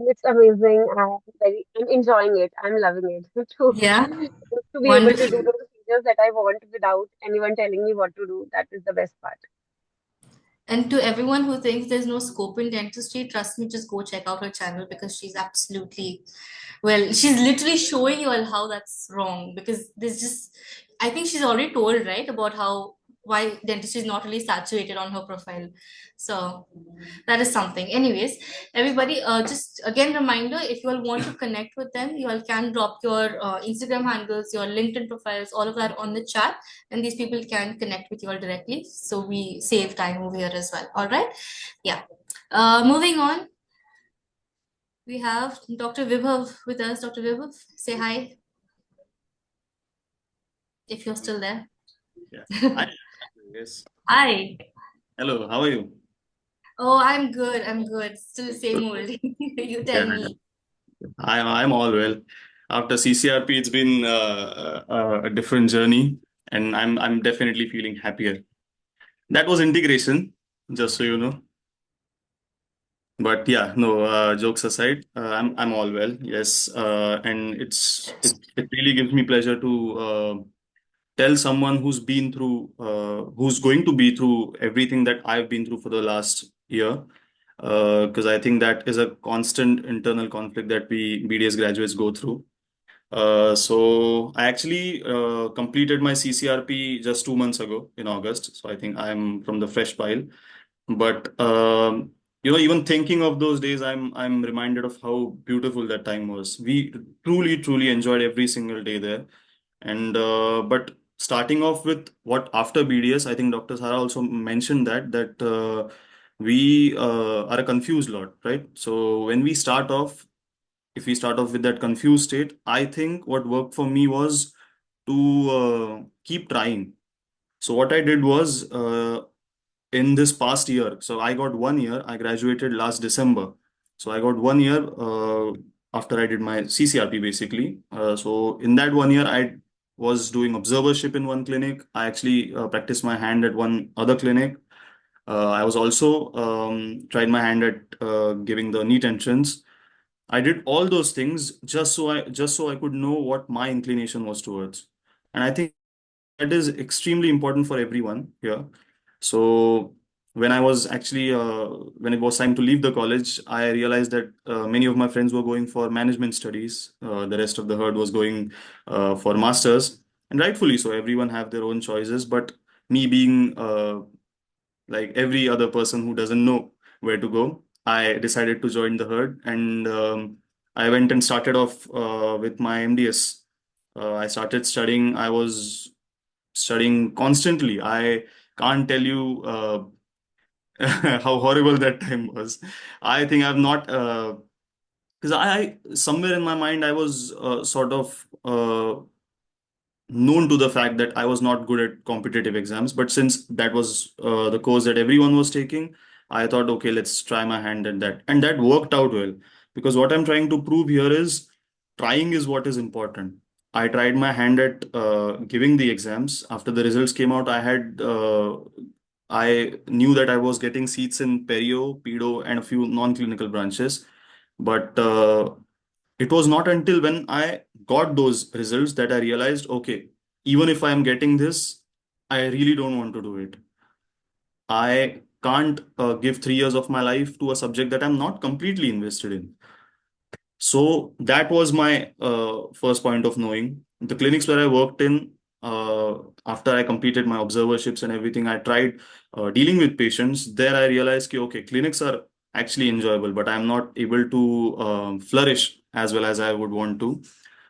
It's amazing. I'm enjoying it. I'm loving it to Yeah, to be able to do wonderful. those procedures that I want without anyone telling me what to do. That is the best part. And to everyone who thinks there's no scope in dentistry, trust me, just go check out her channel because she's absolutely, well, she's literally showing you all how that's wrong because there's just, I think she's already told, right, about how why dentistry is not really saturated on her profile. So that is something. Anyways, everybody, just again reminder, if you all want to connect with them, you all can drop your Instagram handles, your LinkedIn profiles, all of that on the chat, and these people can connect with you all directly. So we save time over here as well. All right. Yeah. Moving on, we have Dr. Vibhav with us. Dr. Vibhav, say hi if you're still there. Yeah. Hi. Yes. Hi. Hello. How are you? Oh, I'm good. I'm good. Still the same old. You tell Yeah. me. I'm all well. After CCRP, it's been a different journey, and I'm definitely feeling happier. That was integration, just so you know. But yeah, no. Jokes aside, I'm all well. Yes. And it really gives me pleasure to tell someone who's going to be through everything that I've been through for the last year. Because I think that is a constant internal conflict that we BDS graduates go through. So I actually completed my CCRP just 2 months ago in August. So I think I'm from the fresh pile. But even thinking of those days, I'm reminded of how beautiful that time was. We truly enjoyed every single day there. And but starting off with what after BDS, I think Dr. Sara also mentioned that we are a confused lot, right? So when we start off, if we start off with that confused state, I think what worked for me was to keep trying. So what I did was in this past year, so I got 1 year. I graduated last December, so I got 1 year after I did my CCRP basically. So in that 1 year, I was doing observership in one clinic. I actually practiced my hand at one other clinic. I was also tried my hand at giving the NEET entrance. I did all those things just so I could know what my inclination was towards, and I think that is extremely important for everyone here. So when I was actually when it was time to leave the college, I realized that many of my friends were going for management studies. The rest of the herd was going for masters, and rightfully so. Everyone have their own choices, but me being like every other person who doesn't know where to go, I decided to join the herd, and I went and started off with my MDS. I started studying. I was studying constantly. I can't tell you how horrible that time was. I think I've not because I somewhere in my mind I was sort of known to the fact that I was not good at competitive exams. But since that was the course that everyone was taking, I thought, okay, let's try my hand at that. And that worked out well. Because what I'm trying to prove here is trying is what is important. I tried my hand at giving the exams. After the results came out, I knew that I was getting seats in perio, pedo, and a few non-clinical branches. But it was not until when I got those results that I realized, okay, even if I am getting this, I really don't want to do it. I can't give 3 years of my life to a subject that I'm not completely invested in. So that was my first point of knowing. The clinics where I worked in, after I completed my observerships and everything, I tried dealing with patients. There I realized, ki, okay, clinics are actually enjoyable, but I'm not able to flourish as well as I would want to.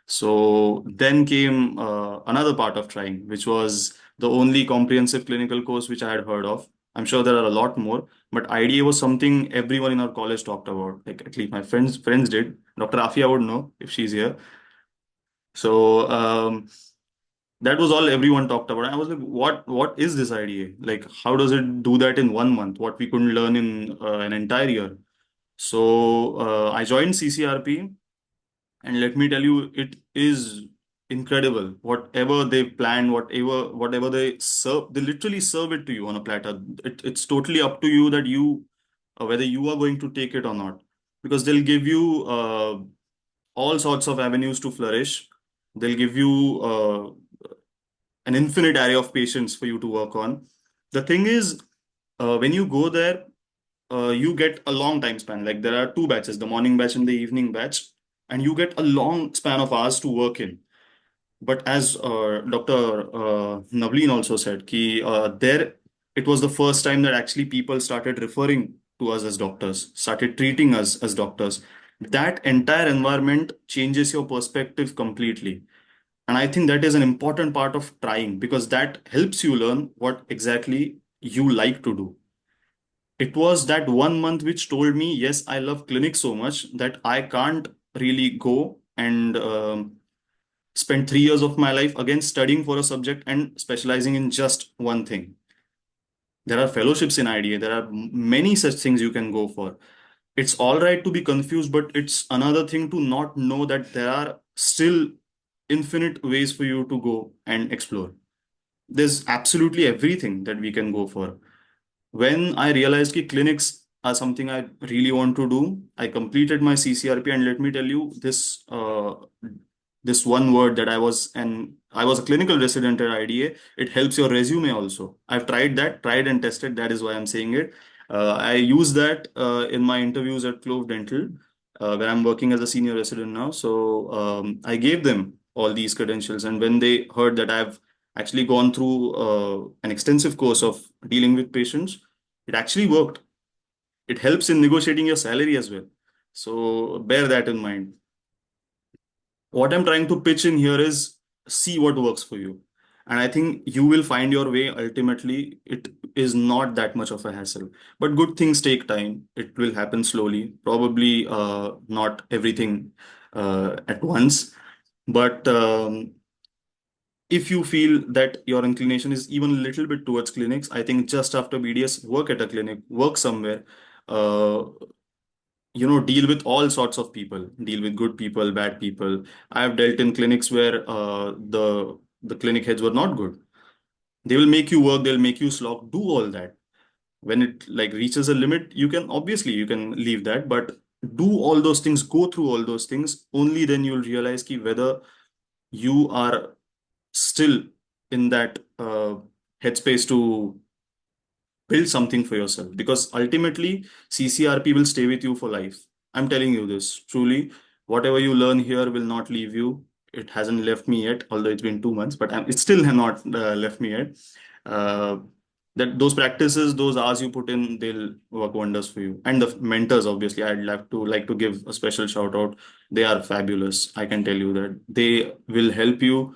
So then came another part of trying, which was the only comprehensive clinical course which I had heard of. I'm sure there are a lot more, but IDA was something everyone in our college talked about. Like at least my friends did. Dr. Afia would know if she's here. So that was all everyone talked about. I was like, what is this IDA? Like, how does it do that in 1 month? What we couldn't learn in an entire year. So I joined CCRP. And let me tell you, it is incredible. Whatever they've planned, whatever they serve, they literally serve it to you on a platter. It's totally up to you that whether you are going to take it or not, because they'll give you all sorts of avenues to flourish. They'll give you an infinite array of patients for you to work on. The thing is, when you go there, you get a long time span. Like there are two batches, the morning batch and the evening batch, and you get a long span of hours to work in. But as Dr. Navleen also said, there it was the first time that actually people started referring to us as doctors, started treating us as doctors. That entire environment changes your perspective completely. And I think that is an important part of trying, because that helps you learn what exactly you like to do. It was that 1 month which told me, yes, I love clinics so much that I can't really go and spend 3 years of my life again studying for a subject and specializing in just one thing. There are fellowships in IDA. There are many such things you can go for. It's all right to be confused, but it's another thing to not know that there are still infinite ways for you to go and explore. There's absolutely everything that we can go for. When I realized that clinics are something I really want to do, I completed my CCRP, and let me tell you this one word that I was a clinical resident at IDA. It helps your resume also. I've tried and tested. That is why I'm saying it. I use that in my interviews at Clove Dental, where I'm working as a senior resident now. So I gave them all these credentials, and when they heard that I've actually gone through an extensive course of dealing with patients, it actually worked. It helps in negotiating your salary as well. So bear that in mind. What I'm trying to pitch in here is see what works for you. And I think you will find your way ultimately. It is not that much of a hassle. But good things take time. It will happen slowly, probably not everything at once. But if you feel that your inclination is even a little bit towards clinics, I think just after BDS, work at a clinic, work somewhere. Uh, deal with all sorts of people, deal with good people, bad people. I've dealt in clinics where the clinic heads were not good. They will make you work, they'll make you slog, do all that. When it like reaches a limit, you can leave that, but do all those things, go through all those things. Only then you'll realize whether you are still in that headspace to build something for yourself, because ultimately CCRP will stay with you for life. I'm telling you this truly. Whatever you learn here will not leave you. It hasn't left me yet, although it's been 2 months, but it still has not left me yet. Uh, that those practices, those hours you put in, they'll work wonders for you. And the mentors, obviously, I'd like to give a special shout out. They are fabulous. I can tell you that they will help you.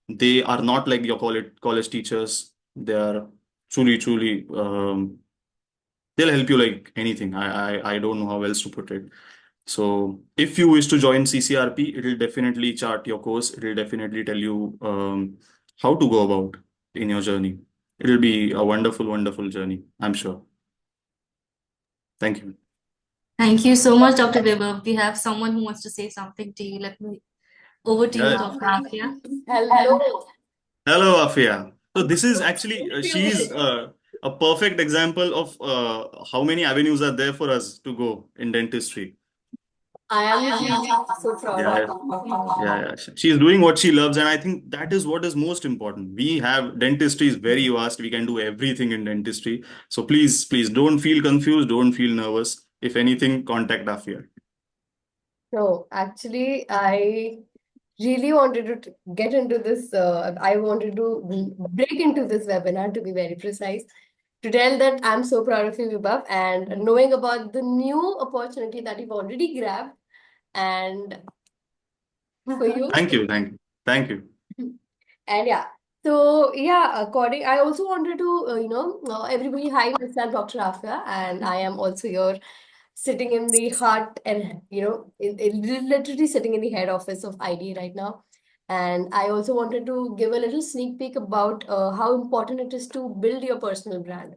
They are not like your college teachers. They are truly, they'll help you like anything. I don't know how else to put it. So if you wish to join CCRP, it will definitely chart your course. It will definitely tell you how to go about in your journey. It'll be a wonderful journey, I'm sure. Thank you. Thank you so much, Dr. Vibhav. We have someone who wants to say something to you. Over to you, Yeah. Dr. Afia. Hello, Afia. So this is actually she's a perfect example of how many avenues are there for us to go in dentistry. I am really so proud Yeah, of you. yeah. She's doing what she loves, and I think that is what is most important. We have dentistry is very vast. We can do everything in dentistry. So please don't feel confused. Don't feel nervous. If anything, contact Afia. No, actually, I really wanted to get into this. I wanted to break into this webinar, to be very precise, to tell that I'm so proud of you, Vibhav, and knowing about the new opportunity that you've already grabbed, and for you. Thank you. And yeah, so yeah, I also wanted to, everybody, hi, myself, Dr. Afia, and I am also here sitting in the heart and, literally sitting in the head office of ID right now. And I also wanted to give a little sneak peek about how important it is to build your personal brand.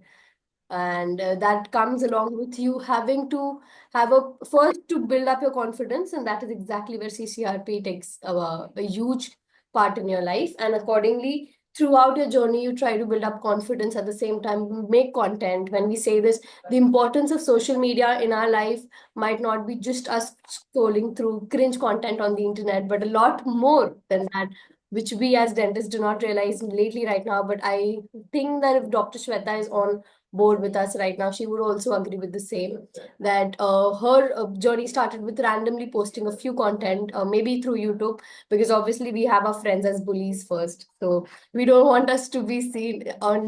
And that comes along with you having to have first to build up your confidence, and that is exactly where CCRP takes a huge part in your life. And accordingly, throughout your journey, you try to build up confidence at the same time, make content. When we say this, the importance of social media in our life might not be just us scrolling through cringe content on the internet, but a lot more than that, which we as dentists do not realize lately right now. But I think that if Dr. Shweta is on board with us right now, she would also agree with the same, that her journey started with randomly posting a few content, maybe through YouTube, because obviously we have our friends as bullies first. So we don't want us to be seen on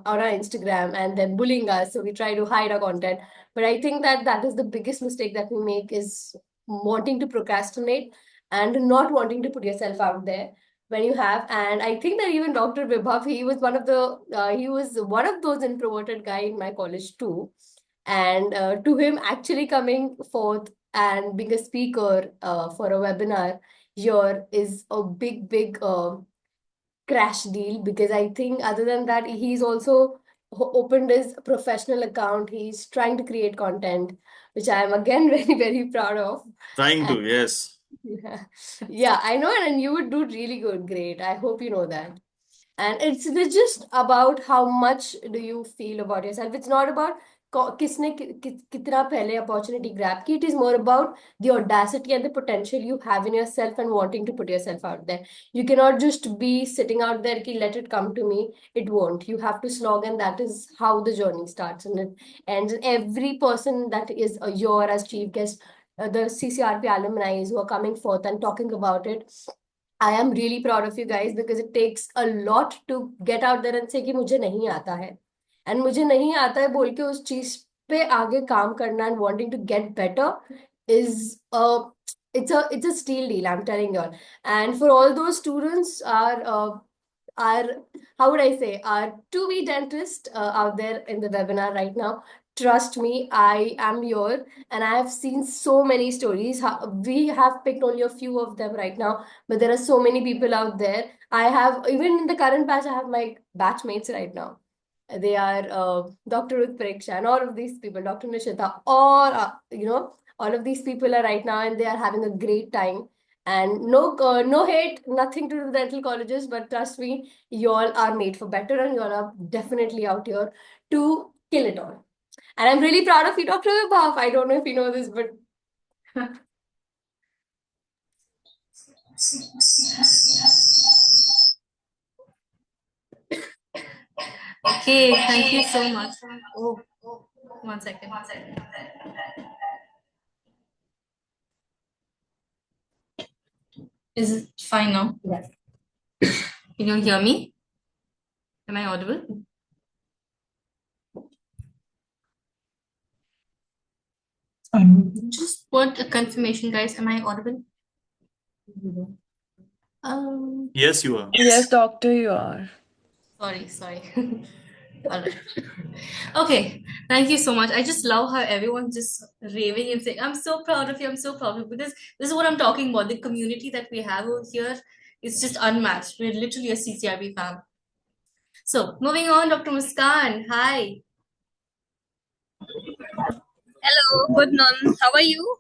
our Instagram and then bullying us. So we try to hide our content. But I think that that is the biggest mistake that we make, is wanting to procrastinate and not wanting to put yourself out there when you have. And I think that even Dr. Vibhav, he was one of those introverted guy in my college too. And to him actually coming forth and being a speaker for a webinar here is a big crash deal, because I think other than that, he's also opened his professional account. He's trying to create content, which I am again very proud of. Trying to, yes. Yeah, yeah, I know, and you would do really good, great. I hope you know that. And it's just about how much do you feel about yourself. It's not about किसने कितना पहले opportunity grab की. It is more about the audacity and the potential you have in yourself and wanting to put yourself out there. You cannot just be sitting out there ki let it come to me. It won't. You have to slog, and that is how the journey starts. And it ends. And every person that is a year as chief guest, the CCRP alumni who are coming forth and talking about it, I am really proud of you guys, because it takes a lot to get out there and say कि मुझे नहीं आता है, and मुझे नहीं आता है बोल के उस चीज पे आगे काम करना and wanting to get better is it's a steel deal, I'm telling you all. And for all those students are how would I say, are to be dentist out there in the webinar right now, trust me, I am here, and I have seen so many stories. We have picked only a few of them right now, but there are so many people out there. I have, even in the current batch, I have my batchmates right now. They are Dr. Ruth Pariksha and all of these people, Dr. Nishita, all of these people are right now, and they are having a great time. And no hate, nothing to do with dental colleges, but trust me, you all are made for better, and you all are definitely out here to kill it all. And I'm really proud of you, Dr. Vibhav. I don't know if you know this, but Okay, thank you so much. Oh, 1 second. Is it fine now? yes. Can you hear me? Am I audible? Just want a confirmation, guys. Am I audible? Yes, you are. Yes, doctor, you are. Sorry. All right. Okay, thank you so much. I just love how everyone's just raving and saying, I'm so proud of you, I'm so proud of you, because this is what I'm talking about. The community that we have over here is just unmatched. We're literally a CCRB fam. So, moving on, Dr. Muskan. Hi. Hello, good noon. How are you?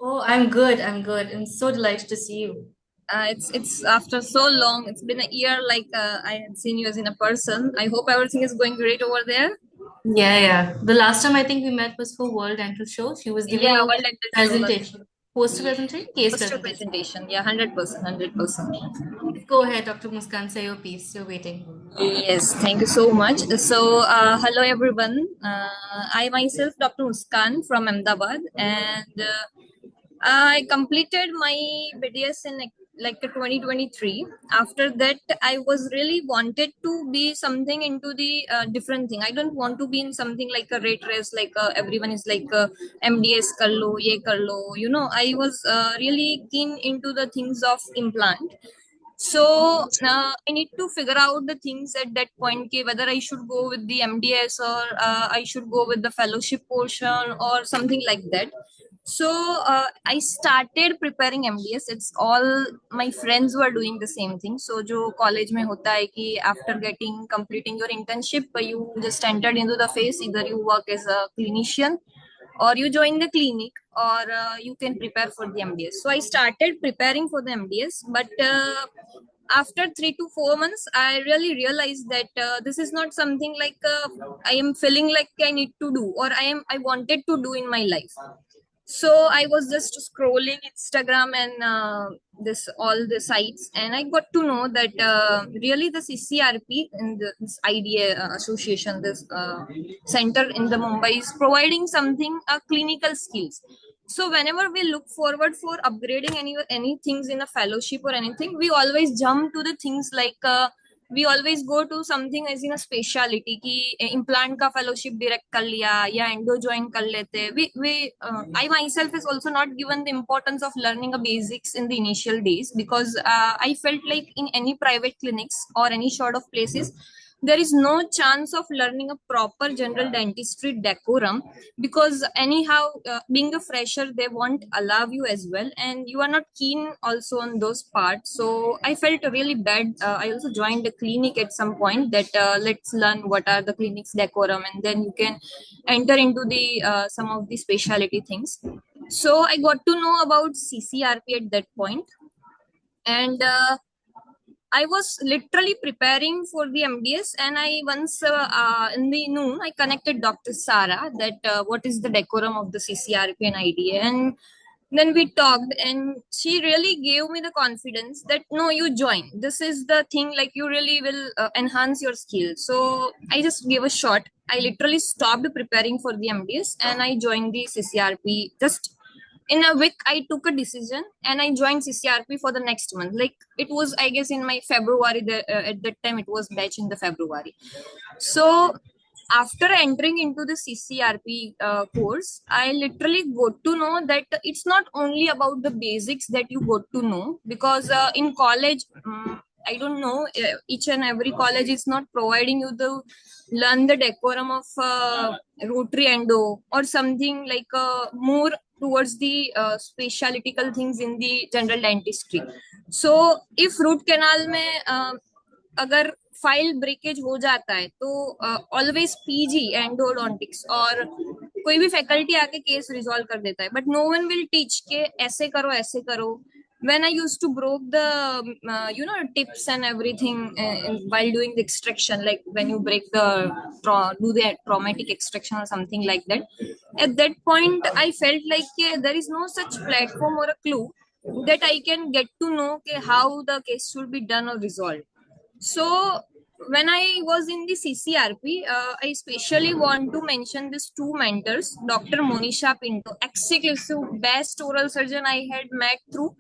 Oh, I'm good. I'm so delighted to see you. It's after so long. It's been a year. I had seen you as in a person. I hope everything is going great over there. Yeah. The last time I think we met was for World Dental Show. She was giving Yeah, a World Dental Show. presentation. Poster presentation, case Poster presentation. presentation. Yeah, 100%, 100%. Go ahead, Dr. Muskan, say your piece. You're waiting. Yes, thank you so much. So, hello everyone. I myself, Dr. Muskan from Ahmedabad, and I completed my BDS in like 2023. After that, I was really wanted to be something into the different thing. I don't want to be in something like a rate race, like everyone is like MDS kar lo, ye kar lo. You know, I was really keen into the things of implant. So I need to figure out the things at that point, whether I should go with the MDS or I should go with the fellowship portion or something like that. So I started preparing MDS. It's all my friends were doing the same thing. So जो college में होता है कि after completing your internship, you just entered into the phase. Either you work as a clinician or you join the clinic or you can prepare for the MDS. So I started preparing for the MDS, but after 3 to 4 months, I really realized that this is not something like I am feeling like I need to do or I wanted to do in my life. So I was just scrolling Instagram and this all the sites, and I got to know that really the CCRP and this IDA association, this center in the Mumbai is providing something clinical skills. So whenever we look forward for upgrading any things in a fellowship or anything, we always jump to the things like we always go to something as in a speciality कि implant का fellowship direct कर लिया या endo join कर लेते. I myself is also not given the importance of learning a basics in the initial days because I felt like in any private clinics or any sort of places there is no chance of learning a proper general dentistry decorum because anyhow being a fresher they won't allow you as well and you are not keen also on those parts. So I felt really bad. I also joined a clinic at some point that let's learn what are the clinics decorum and then you can enter into the some of the specialty things. So I got to know about CCRP at that point, and I was literally preparing for the MDS, and I once in the noon I connected Dr. Sara that what is the decorum of the CCRP and IDA, and then we talked, and she really gave me the confidence that no, you join. This is the thing, like you really will enhance your skills. So I just gave a shot. I literally stopped preparing for the MDS, and I joined the CCRP just in a week. I took a decision and I joined CCRP for the next month. Like it was, I guess, in my February. At that time, it was batch in the February. So after entering into the CCRP course, I literally got to know that it's not only about the basics that you got to know because in college. I don't know, each and every college is not providing you the learn the decorum of rotary endo or something like more towards the specialitical things in the general dentistry. So if root canal में अगर file breakage हो जाता है तो always PG endodontics और कोई भी faculty आके केस रिजॉल्व कर देता है but no one will teach के ऐसे करो. When I used to broke the tips and everything while doing the extraction, like when you break the do the traumatic extraction or something like that, at that point I felt like there is no such platform or a clue that I can get to know how the case should be done or resolved. So when I was in the CCRP, I especially want to mention these two mentors, Dr. Monisha Pinto, exclusive best oral surgeon I had met through.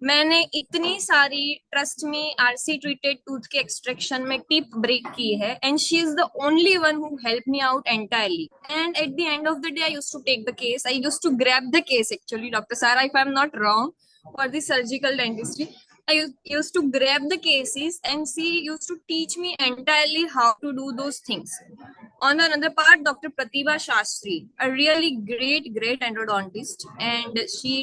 मैंने इतनी सारी trust में RC treated tooth के extraction में tip break की है and she is the only one who help me out entirely and at the end of the day I used to take the case. I used to grab the case actually, doctor Sara, if I am not wrong, for the surgical dentistry. I used to grab the cases and she used to teach me entirely how to do those things. On another part, Dr. Pratibha Shastri, a really great endodontist, and she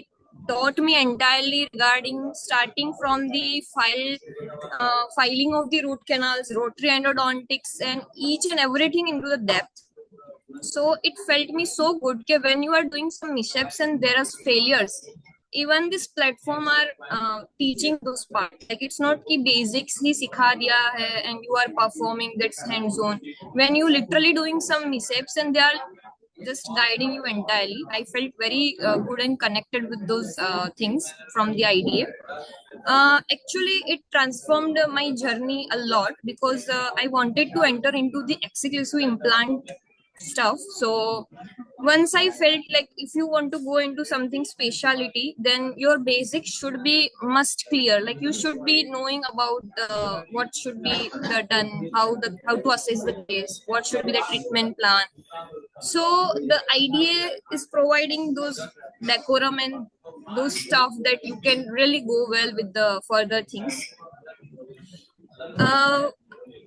taught me entirely regarding starting from the filing of the root canals, rotary endodontics, and each and everything into the depth. So it felt me so good that when you are doing some mishaps and there are failures, even this platform are teaching those parts. Like it's not ki basics ही सिखा दिया है and you are performing, that's hands on. When you literally doing some mishaps and they are just guiding you entirely. I felt very good and connected with those things from the IDA. Actually, it transformed my journey a lot because I wanted to enter into the exclusive implant stuff. So once I felt like if you want to go into something speciality, then your basics should be must clear. Like you should be knowing about what should be done, how to assess the case, what should be the treatment plan. So the idea is providing those decorum and those stuff that you can really go well with the further things.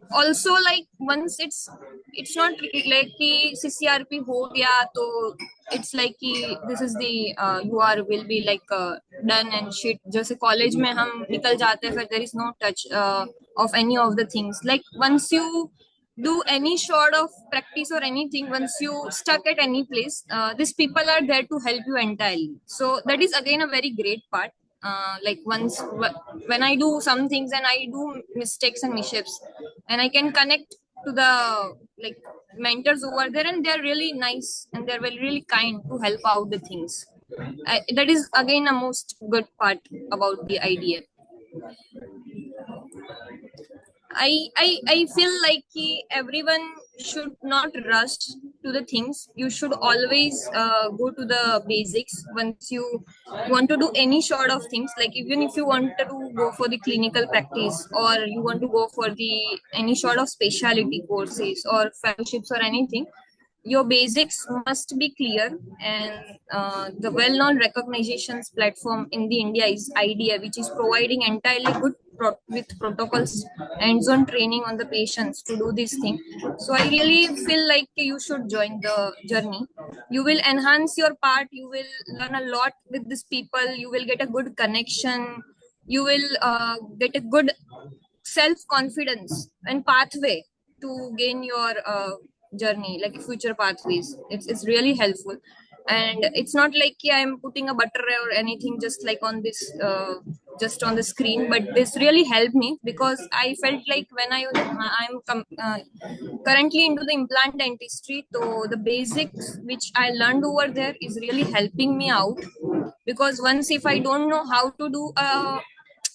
Also, like once it's not like कि CCRP हो गया तो it's like कि this is the you are will be like done and shit. जैसे college में हम निकल जाते हैं फिर there is no touch of any of the things. Like once you do any sort of practice or anything, once you stuck at any place, these people are there to help you entirely. So that is again a very great part. Like when I do some things and I do mistakes and mishaps, and I can connect to the like mentors over there, and they're really nice and they're really kind to help out the things. That is again a most good part about the idea. I feel like everyone should not rush to the things. You should always go to the basics once you want to do any sort of things. Like even if you want to go for the clinical practice or you want to go for the any sort of specialty courses or fellowships or anything, your basics must be clear. And the well-known recognitions platform in the India is IDEA, which is providing entirely good with protocols, hands-on training on the patients to do this thing. So I really feel like you should join the journey. You will enhance your part. You will learn a lot with these people. You will get a good connection. You will get a good self-confidence and pathway to gain your journey, like future pathways. It's really helpful. And it's not like I'm putting a butter or anything just like on this just on the screen, but this really helped me because I felt like when I'm currently into the implant dentistry, so the basics which I learned over there is really helping me out. Because once if I don't know how to do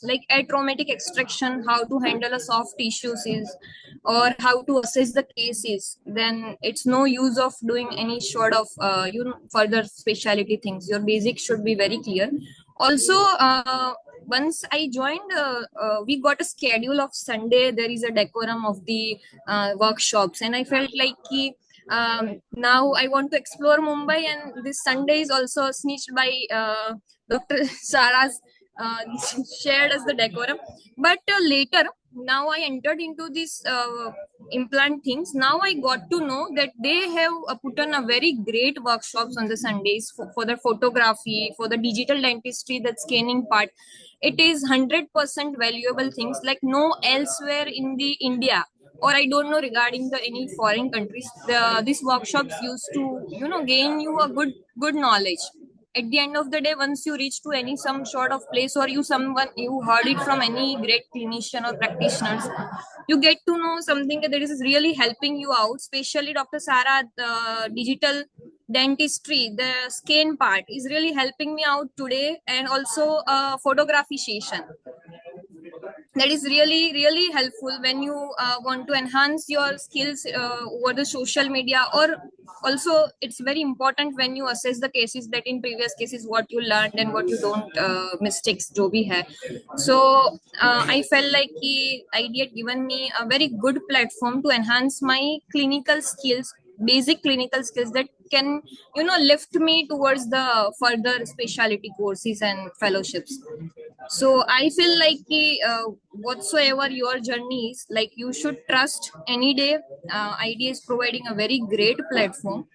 like a traumatic extraction, how to handle a soft tissues is, or how to assess the cases, then it's no use of doing any sort of further specialty things. Your basics should be very clear. Also, once I joined, we got a schedule of Sunday. There is a decorum of the workshops, and I felt like now I want to explore Mumbai, and this Sunday is also snitched by Dr. Sarah's shared as the decorum. But later, now I entered into this implant things. Now I got to know that they have put on a very great workshops on the Sundays for the photography, for the digital dentistry, that scanning part. It is 100% valuable things like no elsewhere in the India, or I don't know regarding the any foreign countries. These workshops used to gain you a good knowledge. At the end of the day, once you reach to any some sort of place, or you heard it from any great clinician or practitioners, you get to know something that is really helping you out. Especially Dr. Sarah, the digital dentistry, the scan part is really helping me out today, and also photography session. That is really helpful when you want to enhance your skills over the social media. Or also it's very important when you assess the cases, that in previous cases what you learned and what you don't mistakes jo bhi hai. So I felt like IDEA had given me a very good platform to enhance my clinical skills, basic clinical skills that can lift me towards the further specialty courses and fellowships. So I feel like whatsoever your journey is, like you should trust any day. IDEA is providing a very great platform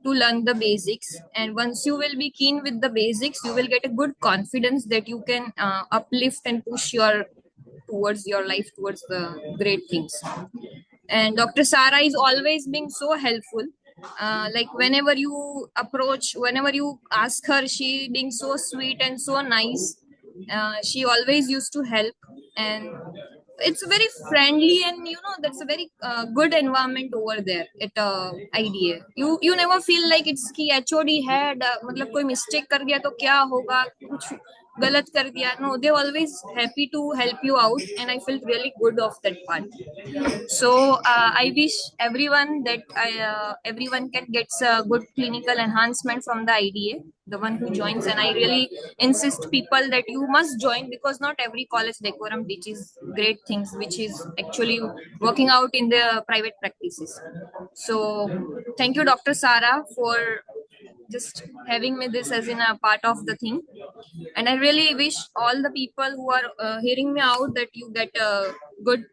to learn the basics, and once you will be keen with the basics, you will get a good confidence that you can uplift and push towards your life towards the great things. And Dr. Sarah is always being so helpful. Like whenever you ask her, she being so sweet and so nice. She always used to help, and it's very friendly, and that's a very good environment over there at IDA. You never feel like it's ki HOD है मतलब कोई mistake कर गया तो क्या होगा, कुछ गलत कर दिया. No, they always happy to help you out, and I felt really good of that part. So I wish everyone that everyone can get a good clinical enhancement from the IDA, the one who joins. And I really insist people that you must join, because not every college decorum teaches great things, which is actually working out in the private practices. So thank you, Dr. Sara, for just having me this as in a part of the thing. And I really wish all the people who are hearing me out that you get a good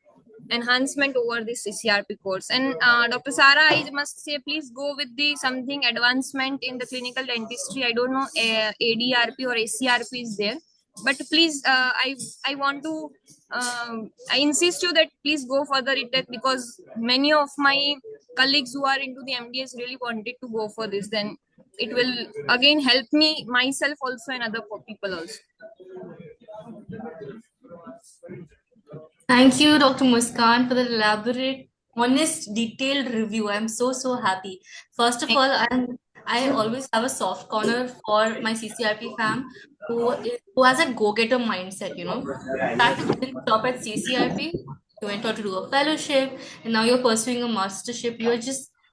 enhancement over this CCRP course. And Dr. Sara, I must say, please go with the something advancement in the clinical dentistry. I don't know ADRP or ACRP is there, but please, I want to I insist you that please go for the retake, because many of my colleagues who are into the MDS really wanted to go for this. Then it will again help me myself also and other people also. Thank you, Dr. Muskan, for the elaborate, honest, detailed review. I'm so happy. First of all, I always have a soft corner for my CCRP fam who has a go-getter mindset, The fact that you didn't stop at CCRP, you went on to do a fellowship, and now you're pursuing a mastership.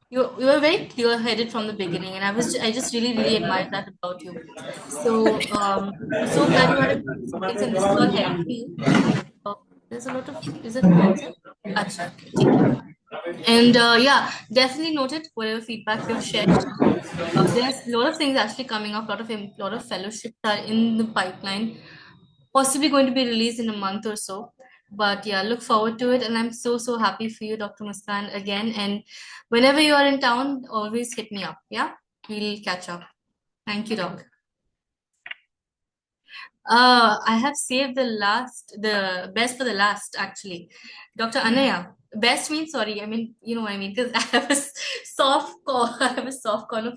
You were very clear-headed from the beginning, and I just really admire that about you. So I'm so glad you had a good experience, and this is all helped you. There's a lot of, is it answer? Acha, ठीक है. And yeah, definitely noted whatever feedback you've shared. There's a lot of things actually coming up. Lot of fellowships are in the pipeline, possibly going to be released in a month or so. But yeah, look forward to it, and I'm so happy for you, Dr. Muskan, again. And whenever you are in town, always hit me up. Yeah, we'll catch up. Thank you, Doc. I have saved the best for the last, actually. Dr. Anaya, best means, sorry, I mean, you know what I mean, because I have a I have a soft corner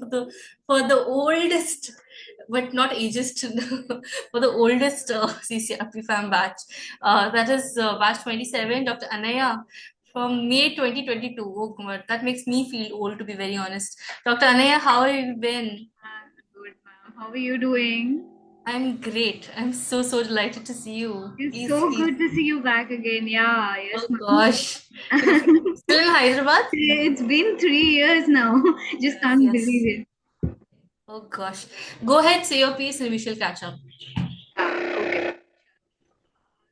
for the oldest, but not ageist, for the oldest CCRP fam batch. That is batch 27, Dr. Anaya. From May 2022. Oh, God, that makes me feel old, to be very honest. Dr. Anaya, how have you been? Good, ma'am. How are you doing? I'm great. I'm so delighted to see you. It's Please, so please. good to see you back again. Yeah, yes, Oh ma'am. gosh. Still in Hyderabad? It's been 3 years now. Just can't Yes. believe it. Oh gosh. Go ahead, say your piece and we shall catch up. Okay.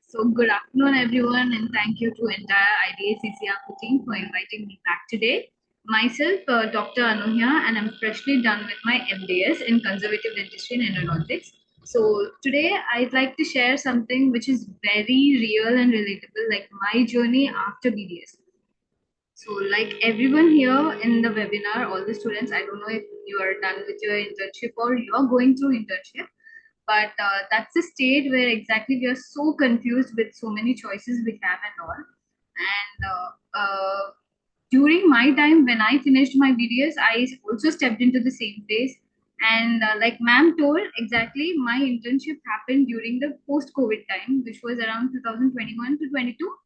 So good afternoon, everyone, and thank you to entire IDA CCRP team for inviting me back today. Myself, Dr. Anuhya, and I'm freshly done with my MDS in Conservative Dentistry and Endodontics. So today I'd like to share something which is very real and relatable, like my journey after BDS. So like everyone here in the webinar, all the students, I don't know if you are done with your internship or you're going through internship, but that's the state where exactly we are so confused with so many choices we have and all. And during my time when I finished my BDS, I also stepped into the same place. And like ma'am told, exactly my internship happened during the post-COVID time, which was around 2021 to 22.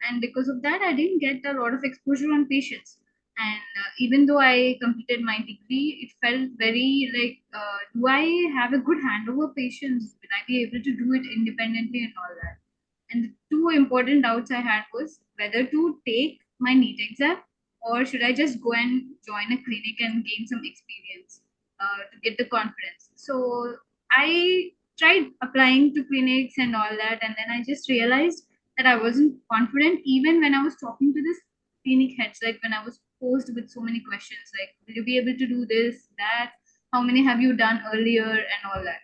And because of that, I didn't get a lot of exposure on patients. And even though I completed my degree, it felt very like, do I have a good hand over patients? Will I be able to do it independently and all that? And the two important doubts I had was whether to take my NEET exam or should I just go and join a clinic and gain some experience to get the confidence. So I tried applying to clinics and all that, and then I just realized that I wasn't confident even when I was talking to this clinic heads, like when I was posed with so many questions, like, will you be able to do this, that? How many have you done earlier, and all that.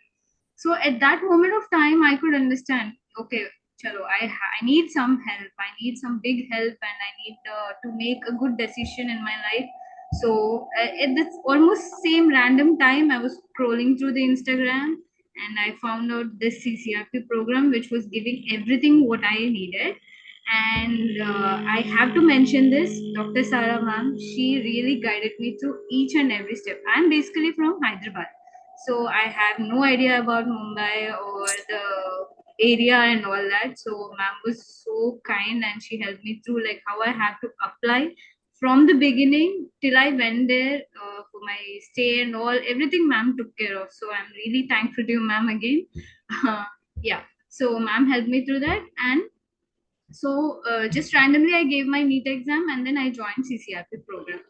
So at that moment of time, I could understand, okay, chalo, I need some help. I need some big help, and I need to make a good decision in my life. So at this almost same random time, I was scrolling through the Instagram and I found out this CCRP program, which was giving everything what I needed. And I have to mention this, Dr. Sara ma'am, she really guided me through each and every step. I'm basically from Hyderabad. So I have no idea about Mumbai or the area and all that. So ma'am was so kind and she helped me through like how I have to apply from the beginning till I went there for my stay and all. Everything ma'am took care of. So I'm really thankful to you, ma'am, again. Yeah. So ma'am helped me through that, and so just randomly I gave my NEET exam and then I joined CCRP program.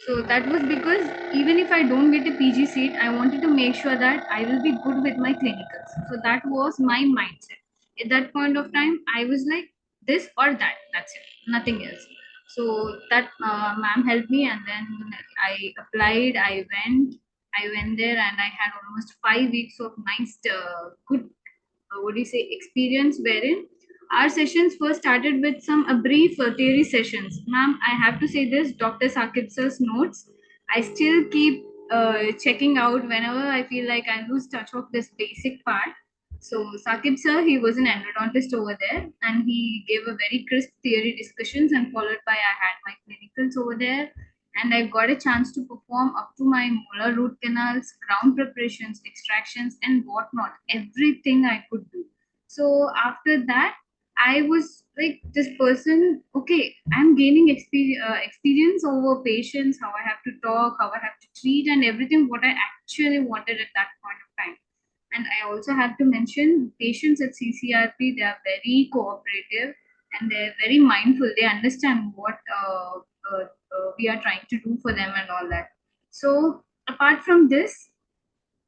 So that was because even if I don't get a PG seat, I wanted to make sure that I will be good with my clinicals. So that was my mindset. At that point of time, I was like this or that. That's it. Nothing else. So that ma'am helped me, and then I applied. I went there, and I had almost 5 weeks of nice, good, what do you say, experience, wherein our sessions first started with some a brief theory sessions. Ma'am, I have to say this, Dr. Sakib sir's notes, I still keep checking out whenever I feel like I lose touch of this basic part. So Sakib sir, he was an endodontist over there, and he gave a very crisp theory discussions, and followed by I had my clinicals over there, and I got a chance to perform up to my molar root canals, crown preparations, extractions, and whatnot. Everything I could do. So after that, I was like this person. Okay, I'm gaining experience over patients, how I have to talk, how I have to treat, and everything what I actually wanted at that point of time. And I also have to mention patients at CCRP, they are very cooperative and they're very mindful. They understand what we are trying to do for them and all that. So apart from this,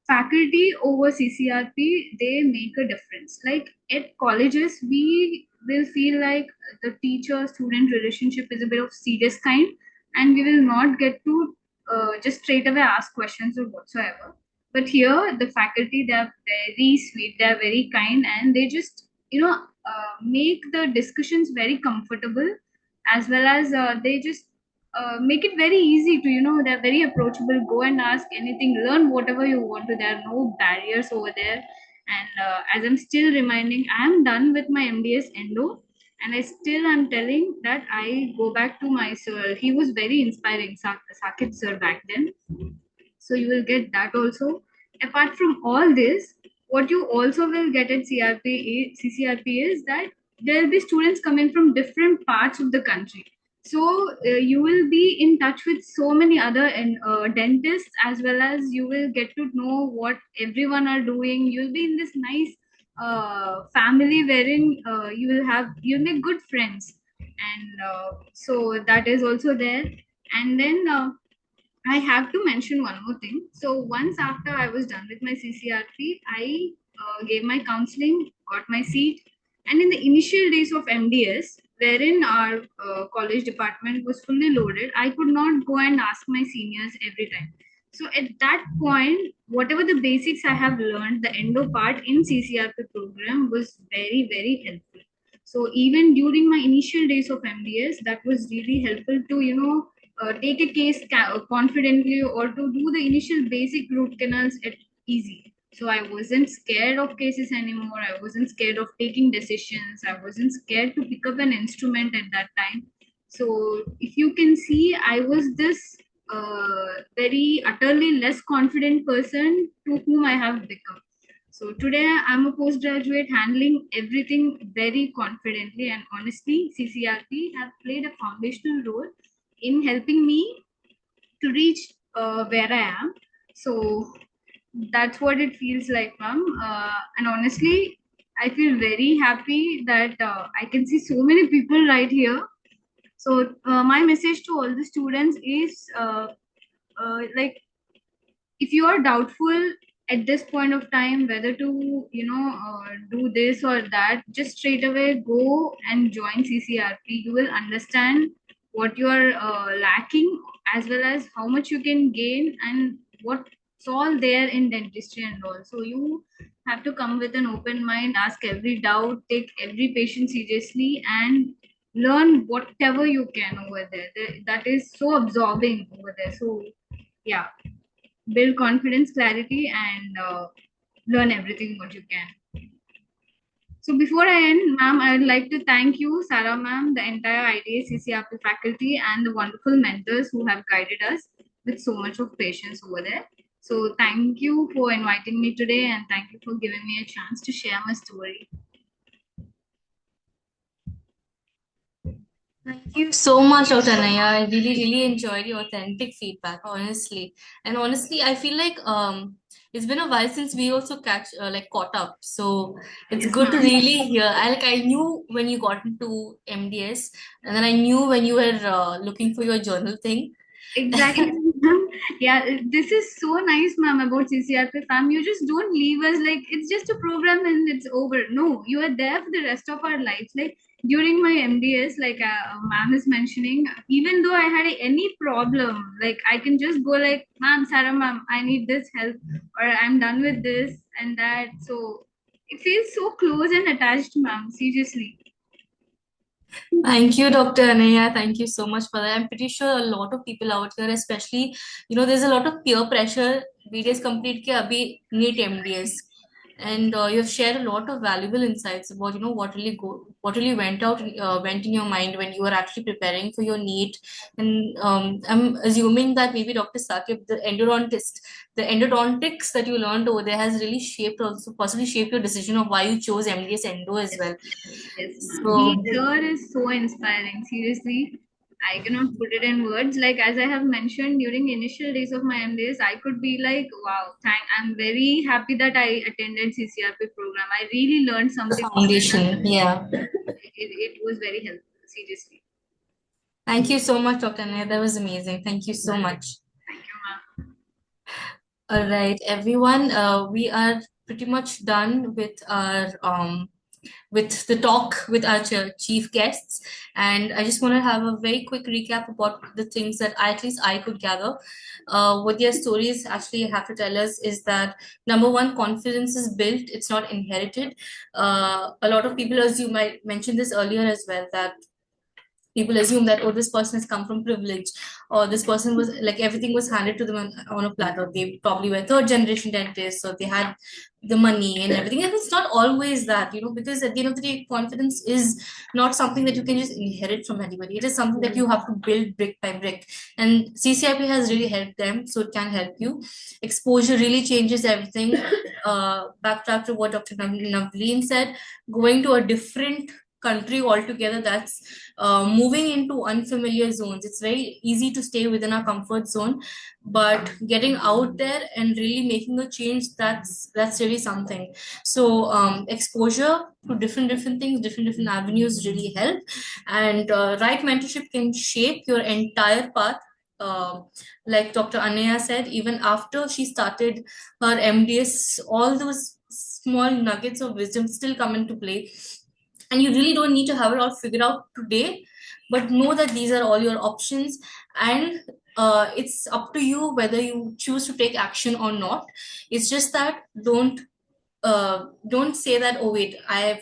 faculty over CCRP, they make a difference. Like at colleges, we will feel like the teacher-student relationship is a bit of serious kind, and we will not get to just straight away ask questions or whatsoever. But here, the faculty, they are very sweet, they are very kind, and they just, make the discussions very comfortable, as well as they just make it very easy to, they're very approachable. Go and ask anything, learn whatever you want to. There are no barriers over there. And as I'm still reminding, I am done with my MDS endo, and I still am telling that I go back to my sir. He was very inspiring, Sakit sir, back then. So you will get that also. Apart from all this, what you also will get at CCRP is that there will be students coming from different parts of the country. So you will be in touch with so many other dentists, as well as you will get to know what everyone are doing. You'll be in this nice family wherein you'll make good friends, and so that is also there. And then I have to mention one more thing. So once after I was done with my CCRP, I gave my counseling, got my seat, and in the initial days of MDS, wherein our college department was fully loaded, I could not go and ask my seniors every time. So at that point, whatever the basics I have learned, the endo part in CCRP program was very, very helpful. So even during my initial days of MDS, that was really helpful to, take a case confidently, or to do the initial basic root canals at easy. So I wasn't scared of cases anymore. I wasn't scared of taking decisions. I wasn't scared to pick up an instrument at that time. So if you can see, I was this very utterly less confident person to whom I have become. So today I'm a postgraduate handling everything very confidently, and honestly, CCRP have played a foundational role in helping me to reach where I am. So that's what it feels like, ma'am. And honestly, I feel very happy that I can see so many people right here. So my message to all the students is like, if you are doubtful at this point of time whether to do this or that, just straight away go and join CCRP. You will understand what you are lacking, as well as how much you can gain, and what's all there in dentistry and all. So you have to come with an open mind, ask every doubt, take every patient seriously, and learn whatever you can over there. That is so absorbing over there. So yeah, build confidence, clarity, and learn everything what you can. So before I end, ma'am, I would like to thank you, Sarah ma'am, the entire IDA CCRP faculty, and the wonderful mentors who have guided us with so much of patience over there. So thank you for inviting me today, and thank you for giving me a chance to share my story. Thank you so much, Dr. Anaya. I really, really enjoyed your authentic feedback, honestly. And honestly, I feel like it's been a while since we also caught up. So it's Yes, good to ma'am. really hear. I knew when you got into MDS, and then I knew when you were looking for your journal thing. Exactly, ma'am. Yeah, this is so nice, ma'am, about CCRP fam. You just don't leave us like it's just a program and it's over. No, you are there for the rest of our lives. Like during my MDS, like ma'am is mentioning, even though I had any problem, like I can just go like, ma'am, Sarah, ma'am, I need this help, or I'm done with this and that. So it feels so close and attached, ma'am. Seriously. Thank you, Dr. Anaya. Thank you so much for that. I'm pretty sure a lot of people out here, especially, there's a lot of peer pressure. BDS complete ke abhi NEET MDS. And you've shared a lot of valuable insights about, what really went in your mind when you were actually preparing for your NEET. And I'm assuming that maybe Dr. Sakib, the endodontics that you learned over there has really possibly shaped your decision of why you chose MDS Endo as well. Yes, ma'am. So, He sir is so inspiring. Seriously, I cannot put it in words. Like as I have mentioned during initial days of my MDS, I could be like, wow, I'm very happy that I attended CCRP program. I really learned the something from it. foundation, yeah. It was very helpful. Seriously. Thank you so much, Dr. Nair. That was amazing. Thank you so much. Thank you, ma'am. All right, everyone. We are pretty much done with the talk with our chief guests, and I just want to have a very quick recap about the things that at least I could gather. What their stories actually have to tell us is that number one, confidence is built; it's not inherited. A lot of people, as you might mention this earlier as well, that people assume that, oh, this person has come from privilege, or this person was like everything was handed to them on a platter. They probably were third generation dentists, so they had the money and everything. And it's not always that, because at the end of the day, confidence is not something that you can just inherit from anybody. It is something that you have to build brick by brick. And CCIP has really helped them, so it can help you. Exposure really changes everything. Backtrack to what Dr. Navleen said, going to a different country altogether, that's moving into unfamiliar zones. It's very easy to stay within our comfort zone, but getting out there and really making a change, that's really something. So exposure to different things, different avenues really help, and right mentorship can shape your entire path. Like Dr. Anaya said, even after she started her MDS, all those small nuggets of wisdom still come into play, and you really don't need to have it all figured out today, but know that these are all your options, and it's up to you whether you choose to take action or not. It's just that don't say that, oh wait, I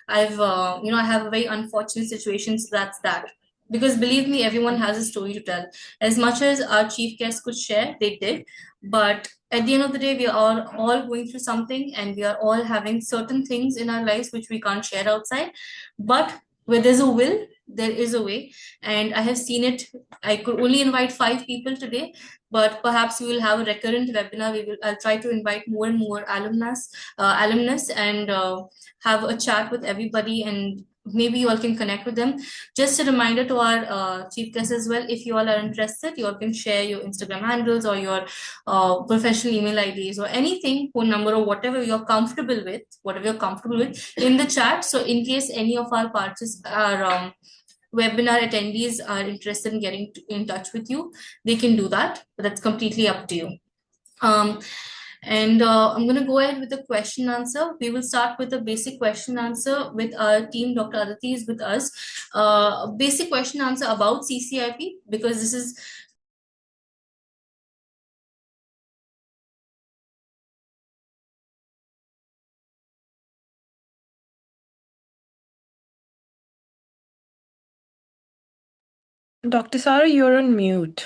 have a very unfortunate situation, so that's that. Because believe me, everyone has a story to tell. As much as our chief guests could share, they did, but at the end of the day, we are all going through something, and we are all having certain things in our lives which we can't share outside. But where there's a will, there is a way, and I have seen it. I could only invite 5 people today, but perhaps we will have a recurrent webinar. I'll try to invite more and more alumnus, and have a chat with everybody, and maybe you all can connect with them. Just a reminder to our chief guests as well, if you all are interested, you all can share your Instagram handles or your professional email IDs or anything, phone number, or whatever you're comfortable with in the chat. So in case any of our webinar attendees are interested in getting in touch with you, they can do that, but that's completely up to you. And I'm going to go ahead with the question answer. We will start with a basic question answer with our team. Dr. Aditi is with us. Basic question answer about CCIP, because this is Dr. Sarah, you're on mute.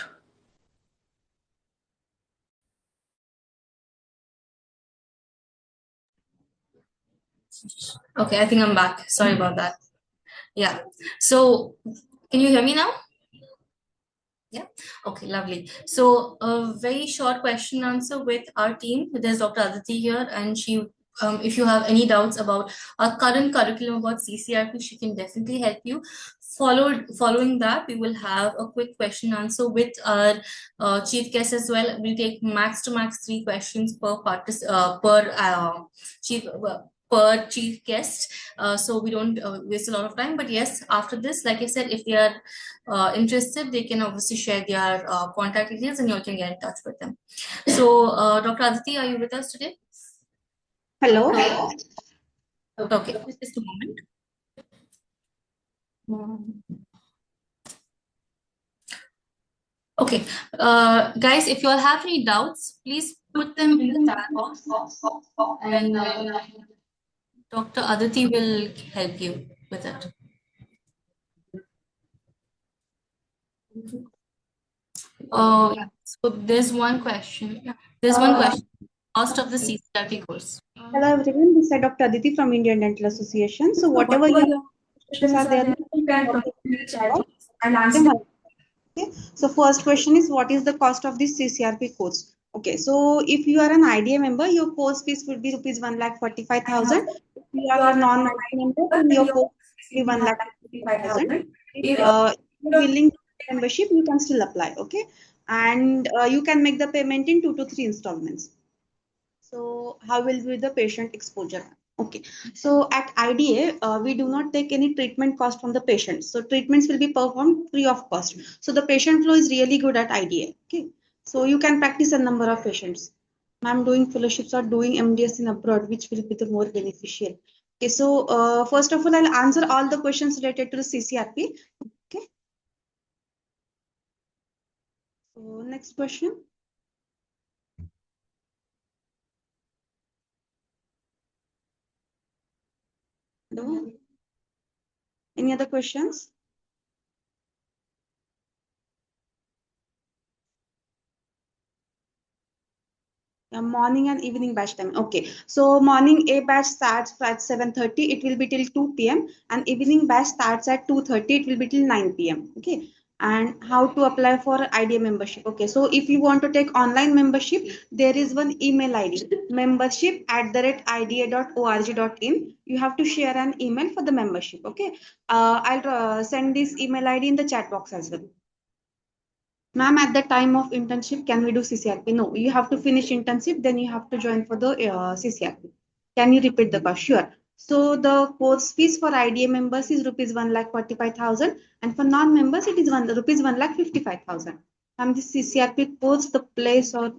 okay. I think I'm back. Sorry about that. Yeah. So can you hear me now? Yeah. Okay, lovely. So a very short question answer with our team. There's Dr. Aditi here, and she, if you have any doubts about our current curriculum about CCRP, she can definitely help you. Following that, we will have a quick question answer with our chief guest as well. We'll take max to max 3 questions per chief guest, so we don't waste a lot of time. But yes, after this, like I said, if they are interested, they can obviously share their contact details and you can get in touch with them. So, Dr. Aditi, are you with us today? Hello. Okay, just a moment. Okay, guys, if you all have any doubts, please put them in the chat box, and Dr. Aditi will help you with it. Oh, yeah. So there's one question. Yeah. There's one question. Cost of the CCRP course. Hello everyone, this is Dr. Aditi from Indian Dental Association. So whatever your questions are there, you can drop it in the chat box. I'll answer them. Okay. So first question is, what is the cost of this CCRP course? Okay, so if you are an IDA member, your course fees will be rupees 1,45,000. If you are a non-IDA member, then your course will be 1,55,000. If you are willing to pay membership, you can still apply. Okay, and you can make the payment in 2 to 3 installments. So how will be the patient exposure? Okay, so at IDA, we do not take any treatment cost from the patient. So treatments will be performed free of cost. So the patient flow is really good at IDA. Okay, so you can practice a number of patients. Ma'am, doing fellowships or doing MDS in abroad, which will be the more beneficial? Okay, so first of all, I'll answer all the questions related to the CCRP. Okay. So next question. No? Any other questions? Morning and evening batch time. Okay, so morning A batch starts at 7:30. It will be till 2 p.m. and evening batch starts at 2:30. It will be till 9 p.m. Okay, and how to apply for IDA membership? Okay, so if you want to take online membership, there is one email ID, membership@ida.org.in. You have to share an email for the membership. Okay, I'll send this email ID in the chat box as well. Ma'am, at the time of internship, can we do CCRP? No, you have to finish internship, then you have to join for the CCRP. Can you repeat the cost? Sure. So the course fees for IDA members is rupees 1,45,000, and for non-members it is rupees 1,55,000. And the CCRP course, the place or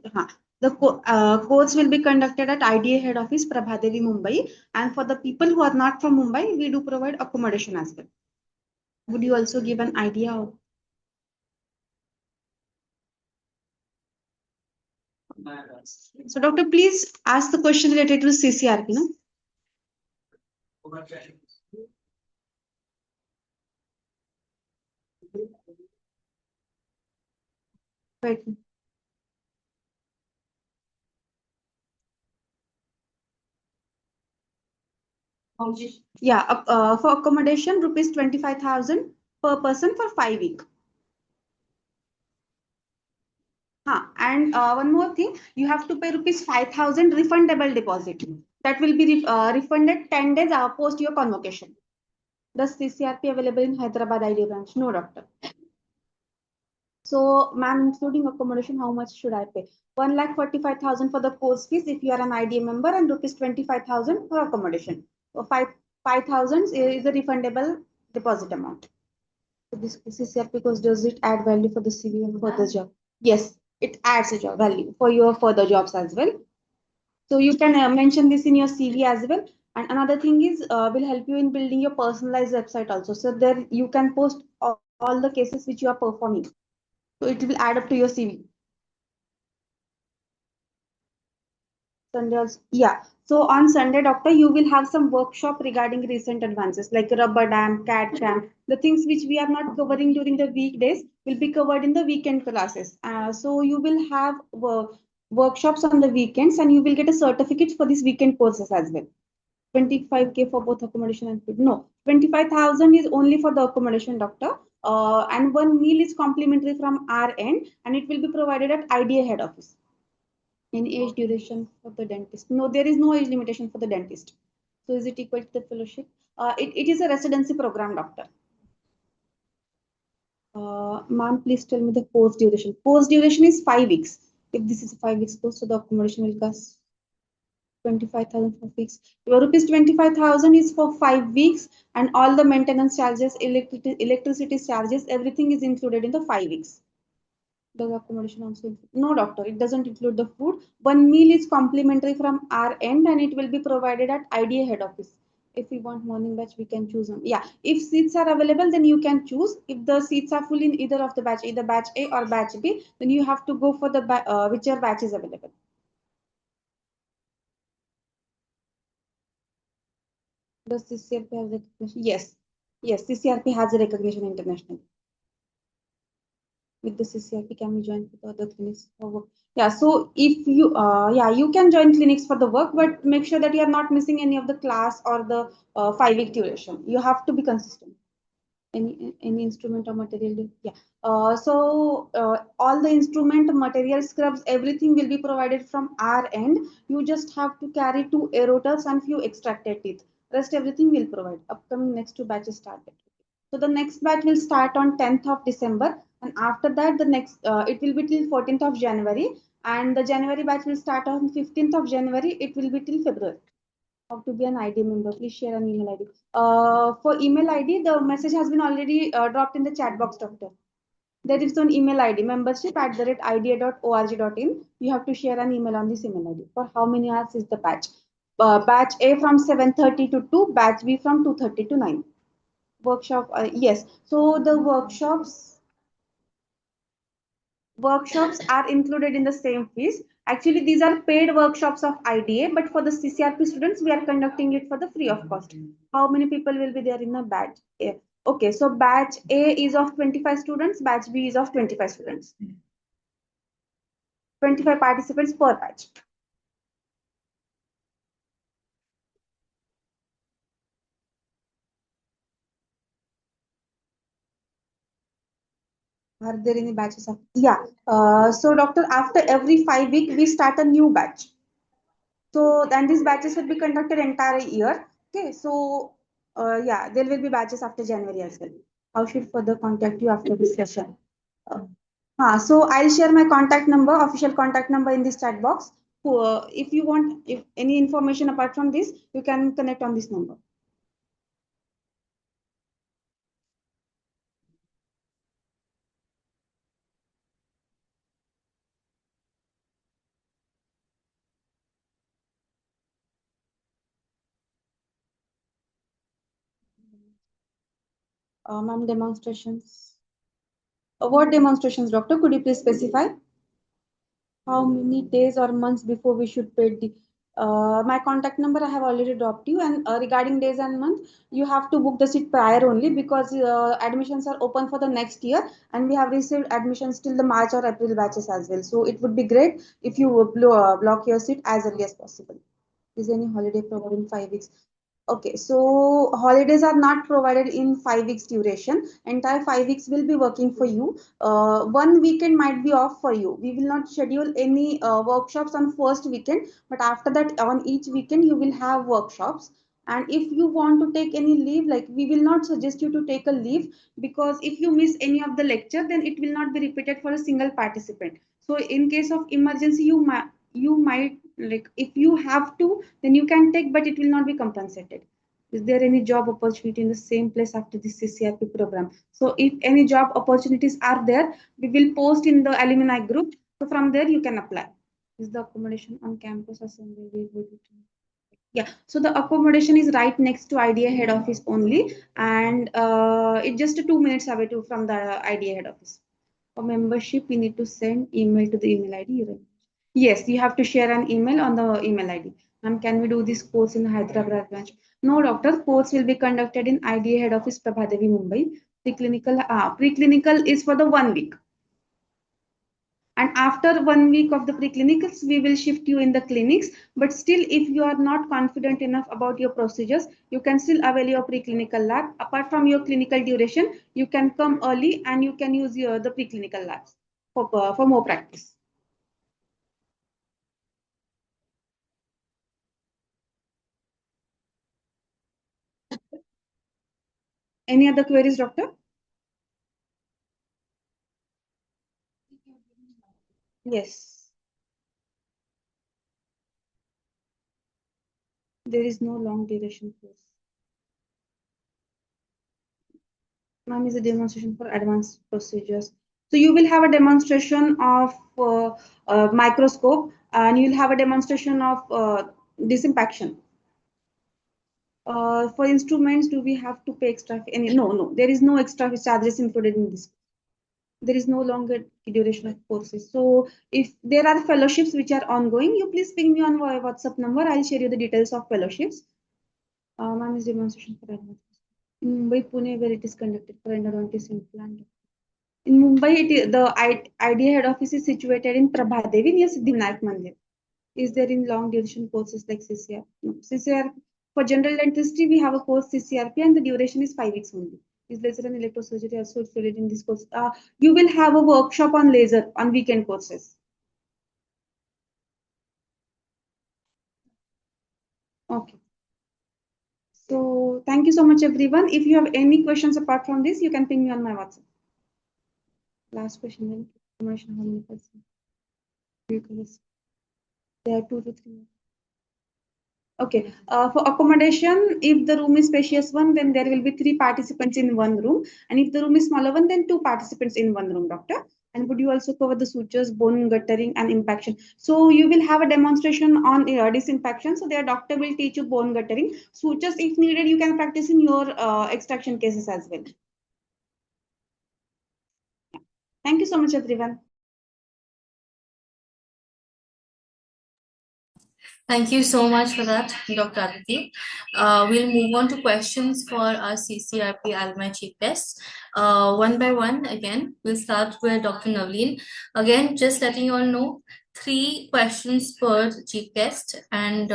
the course will be conducted at IDA head office, Prabhadevi, Mumbai. And for the people who are not from Mumbai, we do provide accommodation as well. Would you also give an idea of? So, doctor, please ask the question related to CCRP, no? Right. Yeah, for accommodation, rupees 25,000 per person for 5 weeks. And one more thing, you have to pay rupees 5,000 refundable deposit. That will be refunded 10 days post your convocation. Does CCRP available in Hyderabad IDA branch? No, doctor. So, ma'am, including accommodation, how much should I pay? 1,45,000 for the course fees if you are an IDA member, and rupees 25,000 for accommodation. So 5,000 is a refundable deposit amount. So this CCRP course, does it add value for the CV and for the job? Yes, it adds a job value for your further jobs as well. So you can mention this in your CV as well. And another thing is will help you in building your personalized website also. So there you can post all the cases which you are performing. So it will add up to your CV. Sunday also, yeah. So on Sunday, doctor, you will have some workshop regarding recent advances like rubber dam, CAD CAM. The things which we are not covering during the weekdays will be covered in the weekend classes. So you will have workshops on the weekends, and you will get a certificate for these weekend courses as well. 25K for both accommodation and food. No, 25,000 is only for the accommodation, doctor. And one meal is complimentary from our end, and it will be provided at IDA head office. In age duration for the dentist? No, there is no age limitation for the dentist. So is it equal to the fellowship? It is a residency program, doctor. Ma'am, please tell me the post duration. Post duration is 5 weeks. If this is 5 weeks post, so the accommodation will cost 25,000 for fixed. Your rupees 25,000 is for 5 weeks, and all the maintenance charges, electricity charges, everything is included in the 5 weeks. Does accommodation also include? No, doctor, it doesn't include the food. One meal is complimentary from our end, and it will be provided at IDA head office. If we want morning batch, we can choose one. Yeah, if seats are available, then you can choose. If the seats are full in either of the batch, either batch A or batch B, then you have to go for the whichever batch is available. Does CCRP have recognition? Yes. Yes, CCRP has a recognition internationally. With the CCRP, can we join with other clinics for work? Yeah, so if you, you can join clinics for the work, but make sure that you are not missing any of the class or the 5 week duration. You have to be consistent. Any instrument or material? Yeah. All the instrument, material, scrubs, everything will be provided from our end. You just have to carry 2 aerotels and few extracted teeth. Rest everything will provide. Upcoming next 2 batches started. So the next batch will start on 10th of December, and after that the next it will be till 14th of January, and the January batch will start on 15th of January. It will be till February. How to be an ID member? Please share an email ID. For email ID, the message has been already dropped in the chat box, doctor. There is an email ID, membership@ida.org.in. You have to share an email on this email ID. For how many hours is the batch? Batch A from 7:30 to 2, batch B from 2:30 to 9. Workshop, yes. So the workshops are included in the same fees. Actually, these are paid workshops of IDA, but for the CCRP students, we are conducting it for the free of cost. How many people will be there in the batch A? Okay, so batch A is of 25 students, batch B is of 25 students. 25 participants per batch. Are there any batches of? Yeah. So doctor, after every 5 weeks, we start a new batch. So then these batches will be conducted entire year. Okay, so there will be batches after January as well. How should further contact you after this session? So I'll share my contact number, official contact number in this chat box. If you want, if any information apart from this, you can connect on this number. Ma'am, demonstrations. What demonstrations, doctor? Could you please specify? How many days or months before we should pay the my contact number I have already dropped you, and regarding days and month, you have to book the seat prior only, because admissions are open for the next year, and we have received admissions till the March or April batches as well. So it would be great if you block your seat as early as possible. Is any holiday provided in 5 weeks? Okay, so holidays are not provided in 5 weeks duration. Entire 5 weeks will be working for you. One weekend might be off for you. We will not schedule any workshops on first weekend, but after that, on each weekend, you will have workshops. And if you want to take any leave, like, we will not suggest you to take a leave, because if you miss any of the lecture, then it will not be repeated for a single participant. So in case of emergency, you might, like, if you have to, then you can take, but it will not be compensated. Is there any job opportunity in the same place after the CCRP program? So if any job opportunities are there, we will post in the alumni group. So from there you can apply. Is the accommodation on campus or somewhere? Yeah, so the accommodation is right next to IDA head office only, and it's just 2 minutes away from the IDA head office. For membership, we need to send email to the email ID. Yes, you have to share an email on the email ID. Ma'am, can we do this course in Hyderabad branch? No, doctor. Course will be conducted in IDA head office, Prabhadevi, Mumbai. Preclinical is for the 1 week. And after 1 week of the preclinicals, we will shift you in the clinics. But still, if you are not confident enough about your procedures, you can still avail your preclinical lab. Apart from your clinical duration, you can come early and you can use the preclinical labs for more practice. Any other queries, doctor? Yes. There is no long duration course. Ma'am, is a demonstration for advanced procedures. So you will have a demonstration of microscope, and you'll have a demonstration of disimpaction. For instruments, do we have to pay extra? Any? No, no. There is no extra charges included in this. There is no longer duration of courses. So if there are fellowships which are ongoing, you please ping me on my WhatsApp number. I'll share you the details of fellowships. Ma'am, is demonstration for advanced. In Mumbai, Pune, where it is conducted for endodontist implant. In Mumbai, the IDEA head office is situated in Prabhadevi near Siddhivinayak Mandir. Is there in long duration courses like CCR? No. CCR, for general dentistry, we have a course CCRP and the duration is 5 weeks only. Is laser and electrosurgery also included in this course? You will have a workshop on laser on weekend courses. Okay. So thank you so much, everyone. If you have any questions apart from this, you can ping me on my WhatsApp. Last question. How many percent? There are 2 to 3. Okay. For accommodation, if the room is spacious one, then there will be 3 participants in one room. And if the room is smaller one, then 2 participants in one room, doctor. And would you also cover the sutures, bone guttering, and impaction? So you will have a demonstration on disimpaction. So their doctor will teach you bone guttering. Sutures, if needed, you can practice in your extraction cases as well. Thank you so much, everyone. Thank you so much for that, Dr. Aditi. We'll move on to questions for our CCRP Alumni Chief Guests. One by one, again, we'll start with Dr. Navleen. Again, just letting you all know, 3 questions per chief guest, and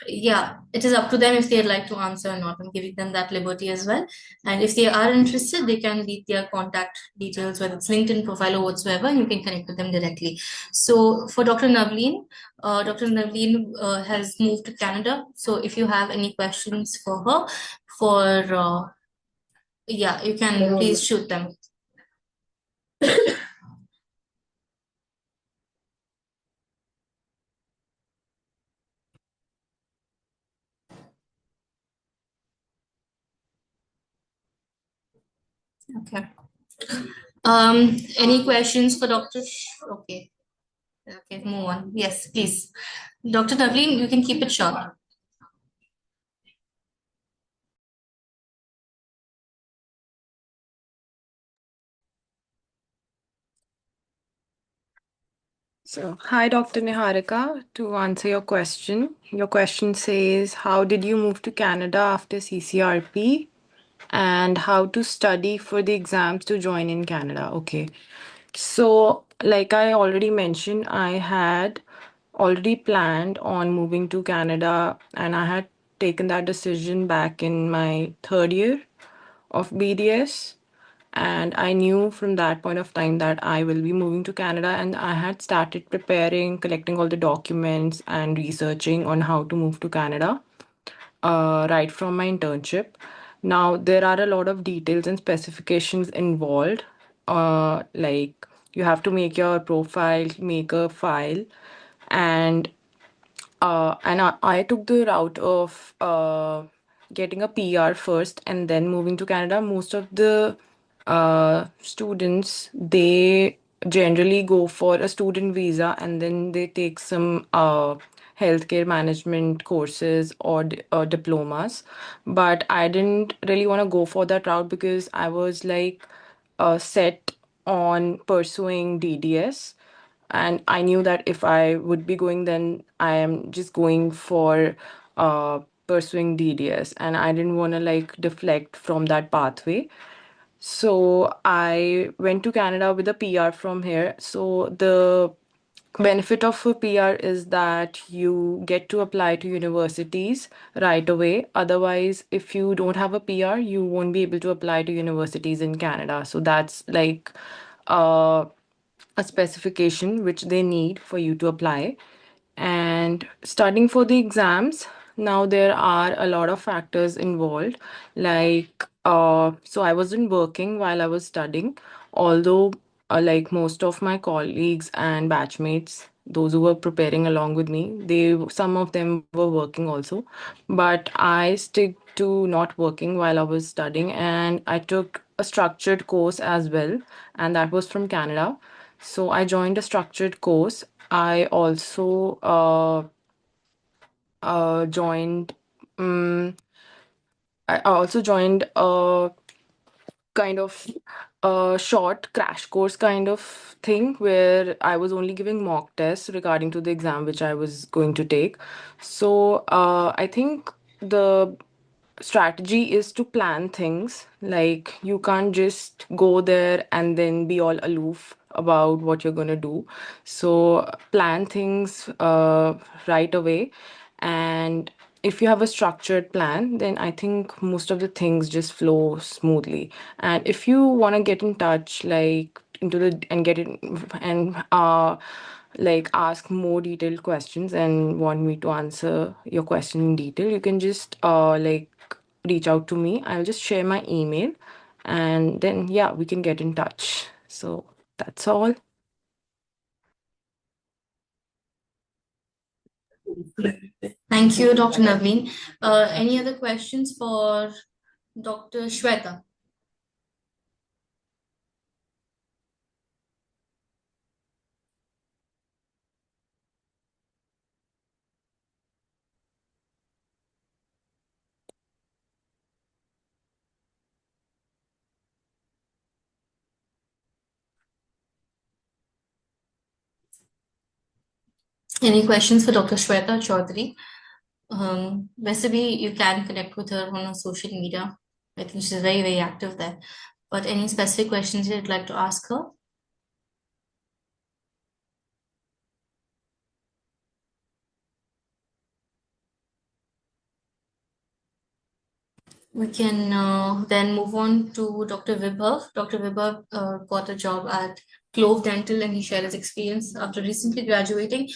yeah, it is up to them if they'd like to answer or not. I'm giving them that liberty as well. And if they are interested, they can leave their contact details, whether it's LinkedIn profile or whatsoever, and you can connect with them directly. So for Dr. Navleen, Dr. Navleen has moved to Canada. So if you have any questions for her, yeah, you can please shoot them. Okay. Any questions for Dr. Okay. Okay, move on. Yes, please. Dr. Navleen, you can keep it short. So, hi, Dr. Niharika. To answer your question says, how did you move to Canada after CCRP and how to study for the exams to join in Canada? Okay. So, like I already mentioned, I had already planned on moving to Canada and I had taken that decision back in my 3rd year of BDS. And I knew from that point of time that I will be moving to Canada, and I had started preparing, collecting all the documents, and researching on how to move to Canada right from my internship. Now, there are a lot of details and specifications involved. Like you have to make your profile, make a file, and I took the route of getting a PR first and then moving to Canada. Most of the students, they generally go for a student visa and then they take some healthcare management courses or diplomas. But I didn't really want to go for that route because I was like set on pursuing DDS. And I knew that if I would be going, then I am just going for pursuing DDS, and I didn't want to like deflect from that pathway. So I went to Canada with a PR from here. So the benefit of a PR is that you get to apply to universities right away. Otherwise, if you don't have a PR, you won't be able to apply to universities in Canada. So that's like uh, a specification which they need for you to apply. And studying for the exams, now there are a lot of factors involved. Like, so I wasn't working while I was studying, although like most of my colleagues and batchmates, those who were preparing along with me, some of them were working also, but I stick to not working while I was studying, and I took a structured course as well, and that was from Canada. So I joined a structured course. I also joined. I also joined a kind of a short crash course kind of thing where I was only giving mock tests regarding to the exam which I was going to take. So I think the strategy is to plan things. Like you can't just go there and then be all aloof about what you're going to do. So plan things right away. And if you have a structured plan, then I think most of the things just flow smoothly. And if you want to get in touch, like into the and get it and like ask more detailed questions and want me to answer your question in detail, you can just like reach out to me. I'll just share my email, and then yeah, we can get in touch. So that's all. Thank you, Dr. Navleen. Any other questions for Dr. Shweta? Any questions for Dr. Shweta Chaudhary? वैसे भी you can connect with her on her social media. I think she's very, very active there. But any specific questions you'd like to ask her? We can then move on to Dr. Vibhav. Dr. Vibhav got a job at Clove Dental and he shared his experience after recently graduating.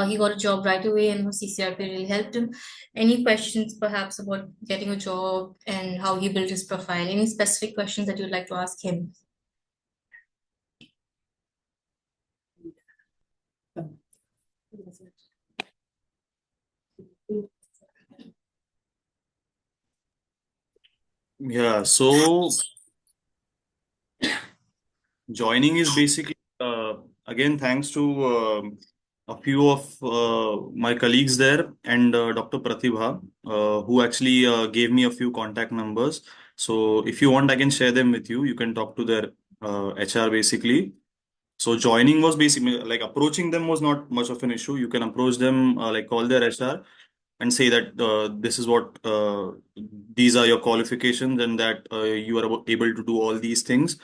He got a job right away and CCRP really helped him. Any questions perhaps about getting a job and how he built his profile? Any specific questions that you'd like to ask him? Yeah, so joining is basically, again, thanks to a few of my colleagues there and Dr. Pratibha, who actually gave me a few contact numbers. So if you want, I can share them with you. You can talk to their HR basically. So joining was basically like approaching them was not much of an issue. You can approach them, like call their HR and say that this is what these are your qualifications and that you are able to do all these things.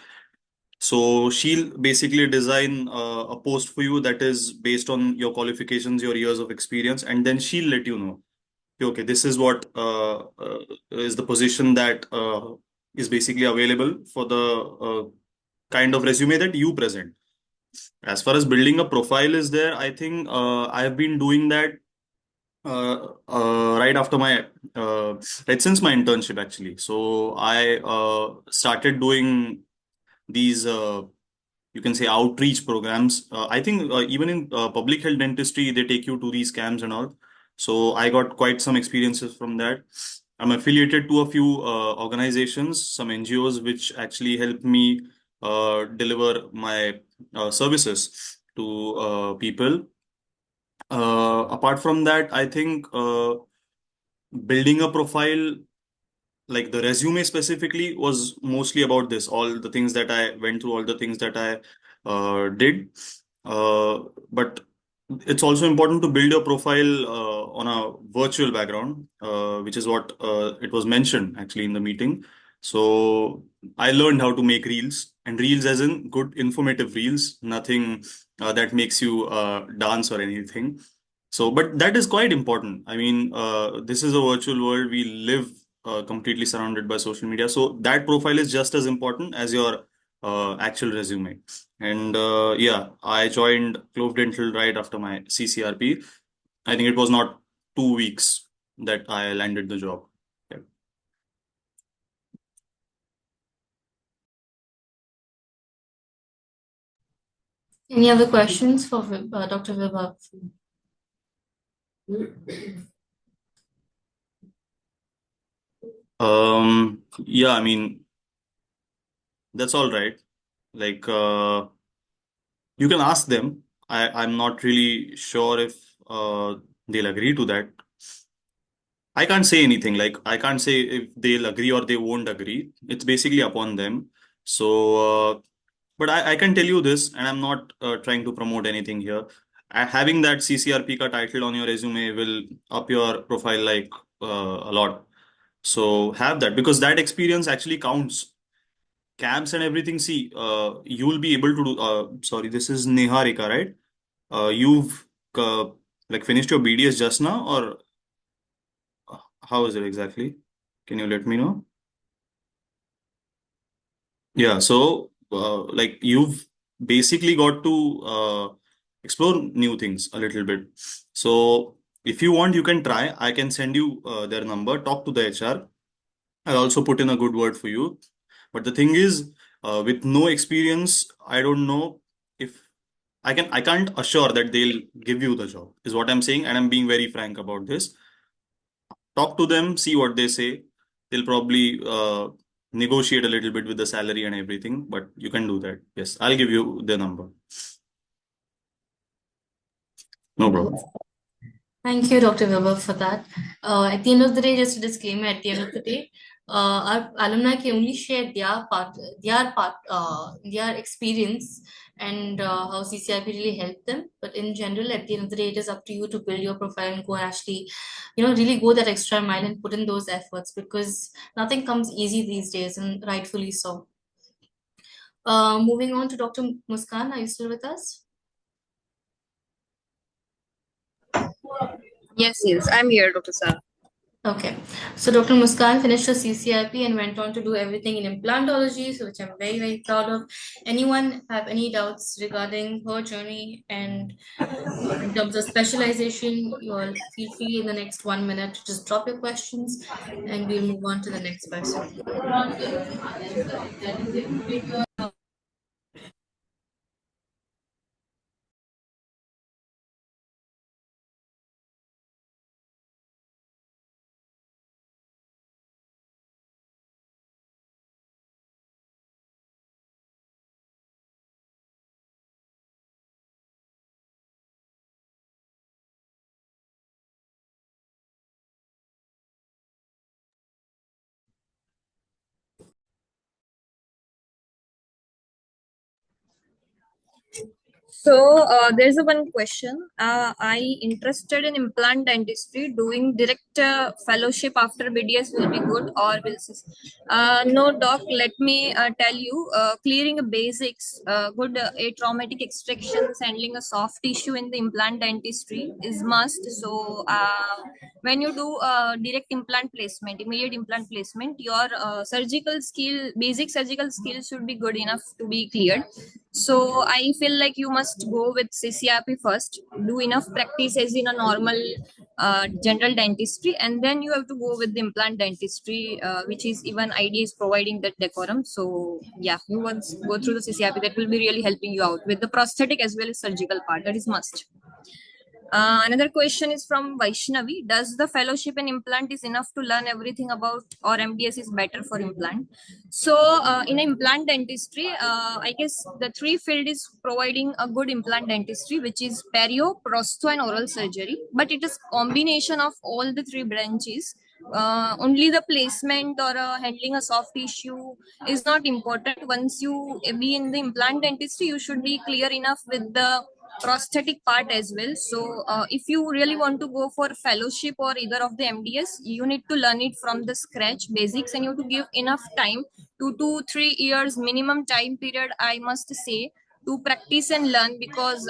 So she'll basically design a post for you that is based on your qualifications, your years of experience, and then she'll let you know, okay, this is what is the position that is basically available for the kind of resume that you present. As far as building a profile is there, I think I have been doing that right after my right since my internship actually. So I started doing these you can say outreach programs. I think even in public health dentistry, they take you to these camps and all. So I got quite some experiences from that. I'm affiliated to a few organizations, some NGOs, which actually help me deliver my services to people. Apart from that, I think building a profile, like the resume specifically, was mostly about this, all the things that I went through, all the things that I did. But it's also important to build your profile on a virtual background, which is what it was mentioned actually in the meeting. So I learned how to make reels, and reels as in good informative reels, nothing that makes you dance or anything. So, but that is quite important. I mean, this is a virtual world. We live completely surrounded by social media. So that profile is just as important as your actual resume. And yeah, I joined Clove Dental right after my CCRP. I think it was not 2 weeks that I landed the job. Yeah. Any other questions for Dr. Vibhav? Yeah, I mean, that's all right. Like, you can ask them. I'm not really sure if they'll agree to that. I can't say anything. Like, I can't say if they'll agree or they won't agree. It's basically upon them. So, but I can tell you this, and I'm not trying to promote anything here. Having that CCRP ka title on your resume will up your profile like a lot. So have that because that experience actually counts. Camps and everything. See, you'll be able to do. Sorry, this is Niharika, right? You've like finished your BDS just now, or how is it exactly? Can you let me know? Yeah, so like you've basically got to explore new things a little bit. So if you want, you can try. I can send you their number, talk to the HR. I'll also put in a good word for you. But the thing is, with no experience, I don't know if I can't assure that they'll give you the job, is what I'm saying, and I'm being very frank about this. Talk to them, see what they say. They'll probably negotiate a little bit with the salary and everything, but you can do that. Yes, I'll give you the number. No problem. Thank you, Dr. Weber, for that. At the end of the day, just a disclaimer, at the end of the day, our alumni can only share their experience and how CCIP really helped them. But in general, at the end of the day, it is up to you to build your profile and go and actually, really go that extra mile and put in those efforts because nothing comes easy these days, and rightfully so. Moving on to Dr. Muskan, are you still with us? Yes, I'm here, Dr. Sir. Okay, so Dr. Muskan finished her CCIP and went on to do everything in implantology, so which I'm very, very proud of. Anyone have any doubts regarding her journey and in terms of specialization, you all feel free in the next 1 minute to just drop your questions and we'll move on to the next person. So there's a one question. I interested in implant dentistry. Doing direct fellowship after BDS will be good or will no, doc. Let me tell you. Clearing the basics, good traumatic extractions, handling a soft tissue in the implant dentistry is must. So when you do direct implant placement, immediate implant placement, your surgical skill, basic surgical skills should be good enough to be cleared. So I feel like you must go with CCRP first, do enough practice as in a normal general dentistry, and then you have to go with the implant dentistry, which is even ID is providing that decorum. So yeah, you once go through the CCRP, that will be really helping you out with the prosthetic as well as surgical part. That is must. Another question is from Vaishnavi. Does the fellowship in implant is enough to learn everything about or MDS is better for implant? So in implant dentistry, I guess the three field is providing a good implant dentistry, which is perio, prosto and oral surgery. But it is combination of all the three branches. Only the placement or handling a soft tissue is not important. Once you be in the implant dentistry, you should be clear enough with the prosthetic part as well. So if you really want to go for fellowship or either of the MDS, you need to learn it from the scratch basics, and you have to give enough time, 2 to 3 years minimum time period, I must say, to practice and learn, because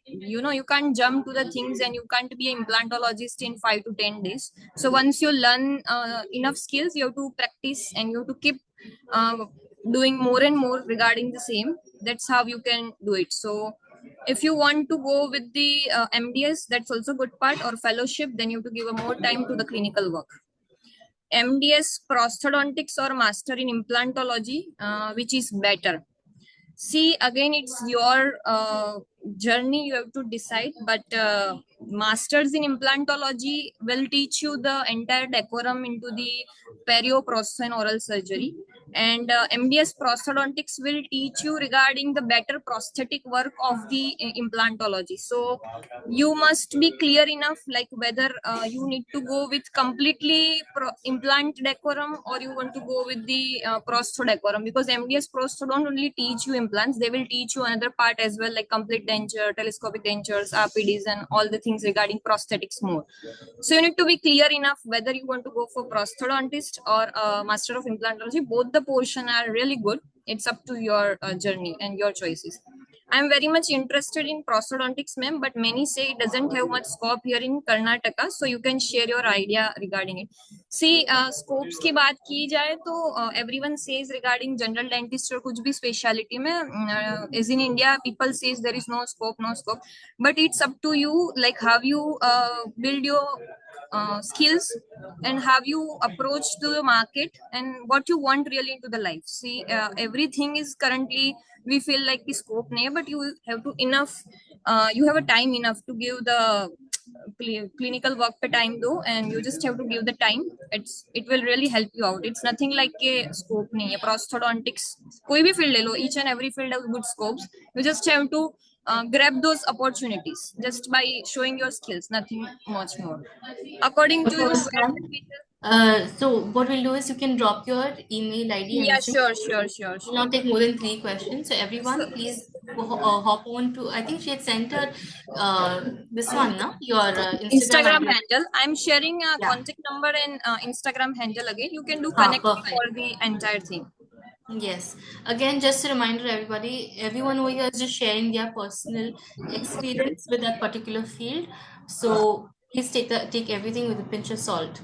you can't jump to the things and you can't be an implantologist in 5 to 10 days. So once you learn enough skills, you have to practice and you have to keep doing more and more regarding the same. That's how you can do it. So if you want to go with the MDS, that's also good part, or fellowship, then you have to give a more time to the clinical work. MDS prosthodontics or master in implantology, which is better? See, again, it's your journey you have to decide, but masters in implantology will teach you the entire decorum into the perio, process and oral surgery, and MDS prosthodontics will teach you regarding the better prosthetic work of the implantology. So you must be clear enough, like whether you need to go with completely implant decorum or you want to go with the prostho decorum, because MDS prostho don't only teach you implants, they will teach you another part as well, like complete denture, telescopic dentures, RPDs, and all the things regarding prosthetics more. So you need to be clear enough whether you want to go for prosthodontist or master of implantology. Both the portion are really good. It's up to your journey and your choices. I'm very much interested in prosthodontics, ma'am, but many say it doesn't have much scope here in Karnataka. So you can share your idea regarding it. See, scopes की बात की जाए तो everyone says regarding general dentist or कुछ भी specialty में, as in India, people says there is no scope, no scope. But it's up to you, like how you build your skills and how you approach to the market and what you want really into the life. See, everything is currently we feel like the scope nahi, but you have to enough. You have a time enough to give the clinical work per time though, and you just have to give the time. It will really help you out. It's nothing like a scope nahi hai. Prosthodontics, koi bhi field le lo, each and every field has good scopes. You just have to grab those opportunities just by showing your skills, nothing much more. According to Dr. you, where Muskan, the teacher. so what we'll do is you can drop your email ID and Yeah, resume. sure. Will not take more than 3 questions. So So, everyone, please hop on to. I think she had sent her this one, no? Your Instagram Instagram handle. handle. I'm sharing a Yeah. contact number and Instagram handle again. You can do Ah, connect for perfect. the entire thing. Yes. Again, just a reminder, everybody, everyone over here is just sharing their personal experience with that particular field. So please take everything with a pinch of salt.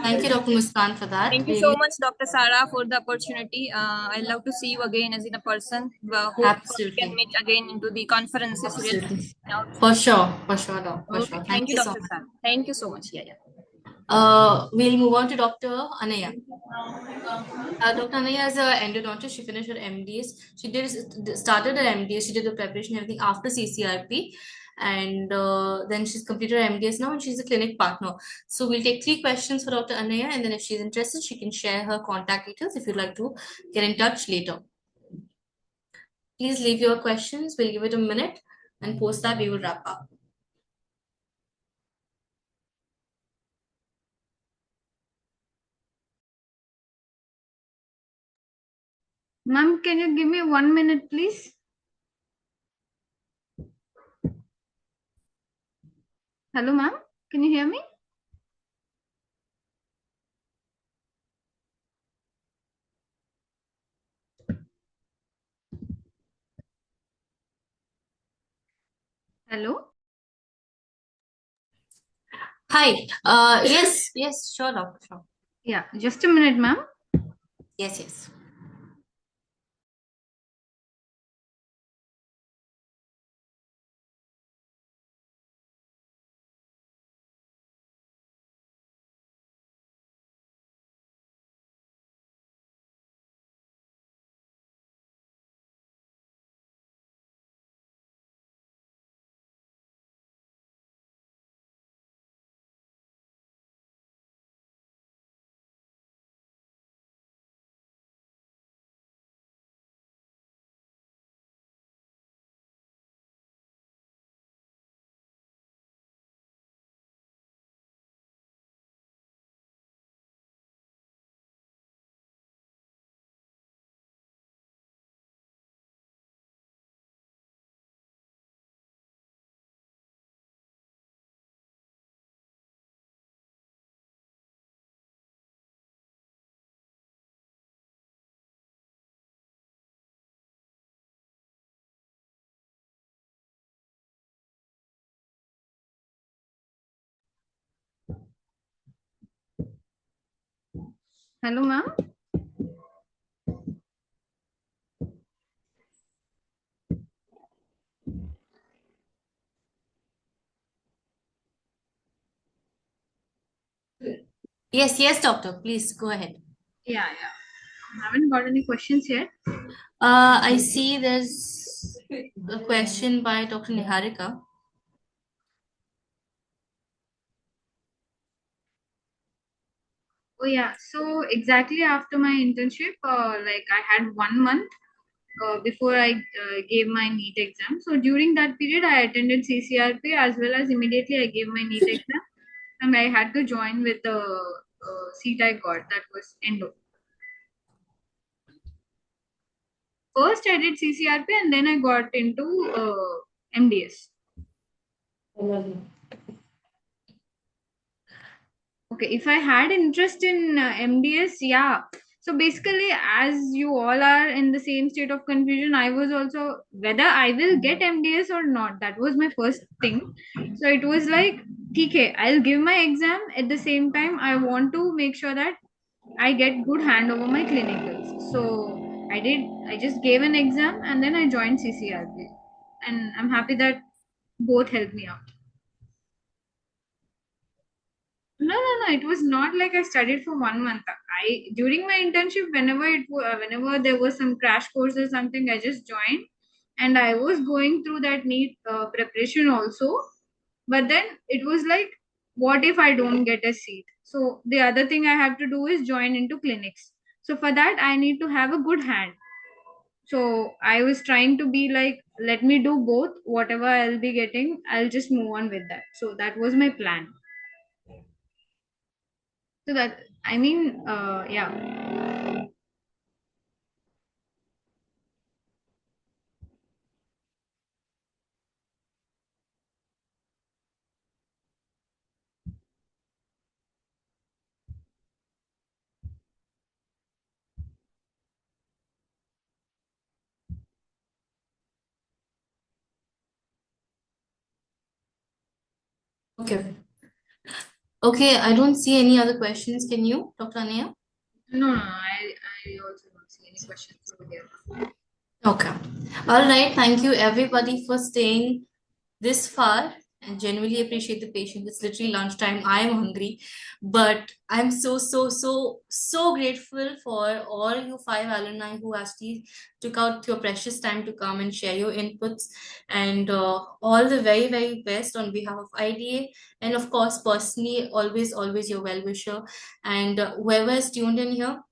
Thank you, Dr. Muskan, for that. Thank you so much, Dr. Sarah, for the opportunity. I love to see you again as in a person. Hope we can Absolutely. meet again into the conferences. Really. Absolutely. For sure, Doc, for Okay. sure. Thank Thank you, you so Dr. much. Sarah. Thank you so much. Yeah. We'll move on to Dr. Anaya. Dr. Anaya is an endodontist. She finished her MDs. She started her MDs. She did the preparation everything after CCRP, and then she's completed her MDs now, and she's a clinic partner. So we'll take 3 questions for Dr. Anaya, and then if she's interested, she can share her contact details if you'd like to get in touch later. Please leave your questions. We'll give it a minute, and post that we will wrap up. Ma'am, can you give me 1 minute, please? Hello, ma'am. Can you hear me? Hello? Hi. Yes, sure, Doctor. Sure. Yeah, just a minute, ma'am. Yes. Hello, ma'am. Yes, doctor. Please go ahead. Yeah. haven't got any questions yet. I see there's a question by Dr. Niharika. Oh yeah, so exactly after my internship, like I had 1 month before I gave my NEET exam. So during that period, I attended CCRP as well as immediately I gave my NEET exam, and I had to join with the seat I got, that was Endo. First, I did CCRP and then I got into MDS. Okay, if I had interest in MDS, yeah. So basically, as you all are in the same state of confusion, I was also whether I will get MDS or not. That was my first thing. So it was like, okay, I'll give my exam. At the same time, I want to make sure that I get good hand over my clinicals. So I did. I just gave an exam and then I joined CCRP, and I'm happy that both helped me out. No. It was not like I studied for 1 month. I during my internship, whenever there was some crash course or something, I just joined, and I was going through that NEET preparation also. But then it was like, what if I don't get a seat? So the other thing I have to do is join into clinics. So for that, I need to have a good hand. So I was trying to be like, let me do both. Whatever I'll be getting, I'll just move on with that. So that was my plan. So that, I mean, yeah. Okay. Okay, I don't see any other questions. Can you, Dr. Anaya? No, I also don't see any questions over here. Okay. All right. Thank you, everybody, for staying this far and genuinely appreciate the patience. It's literally lunchtime. I am hungry, but I'm so grateful for all you five alumni who actually took out your precious time to come and share your inputs, and all the very best on behalf of IDA, and of course, personally, always your well wisher, and whoever is tuned in here.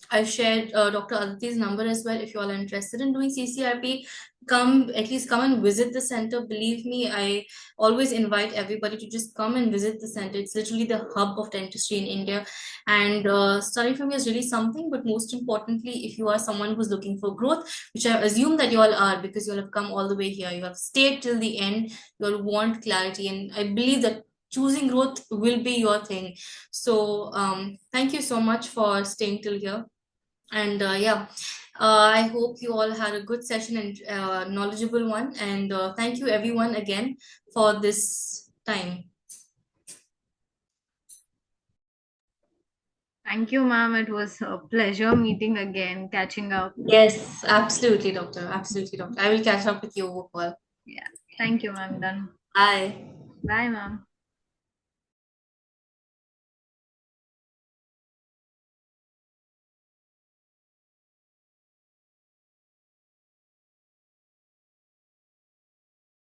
I've shared Dr. Aditi's number as well. If you all are interested in doing CCRP, at least come and visit the center. Believe me, I always invite everybody to just come and visit the center. It's literally the hub of dentistry in India. And studying from here is really something, but most importantly, if you are someone who's looking for growth, which I assume that you all are because you all have come all the way here, you have stayed till the end, you all want clarity. And I believe that choosing growth will be your thing. So thank you so much for staying till here. And I hope you all had a good session and knowledgeable one. And thank you everyone again for this time. Thank you, ma'am. It was a pleasure meeting again, catching up. Yes, absolutely, doctor. Absolutely, doctor. I will catch up with you over call. Yeah. Thank you, ma'am. Done. Bye. Bye, ma'am.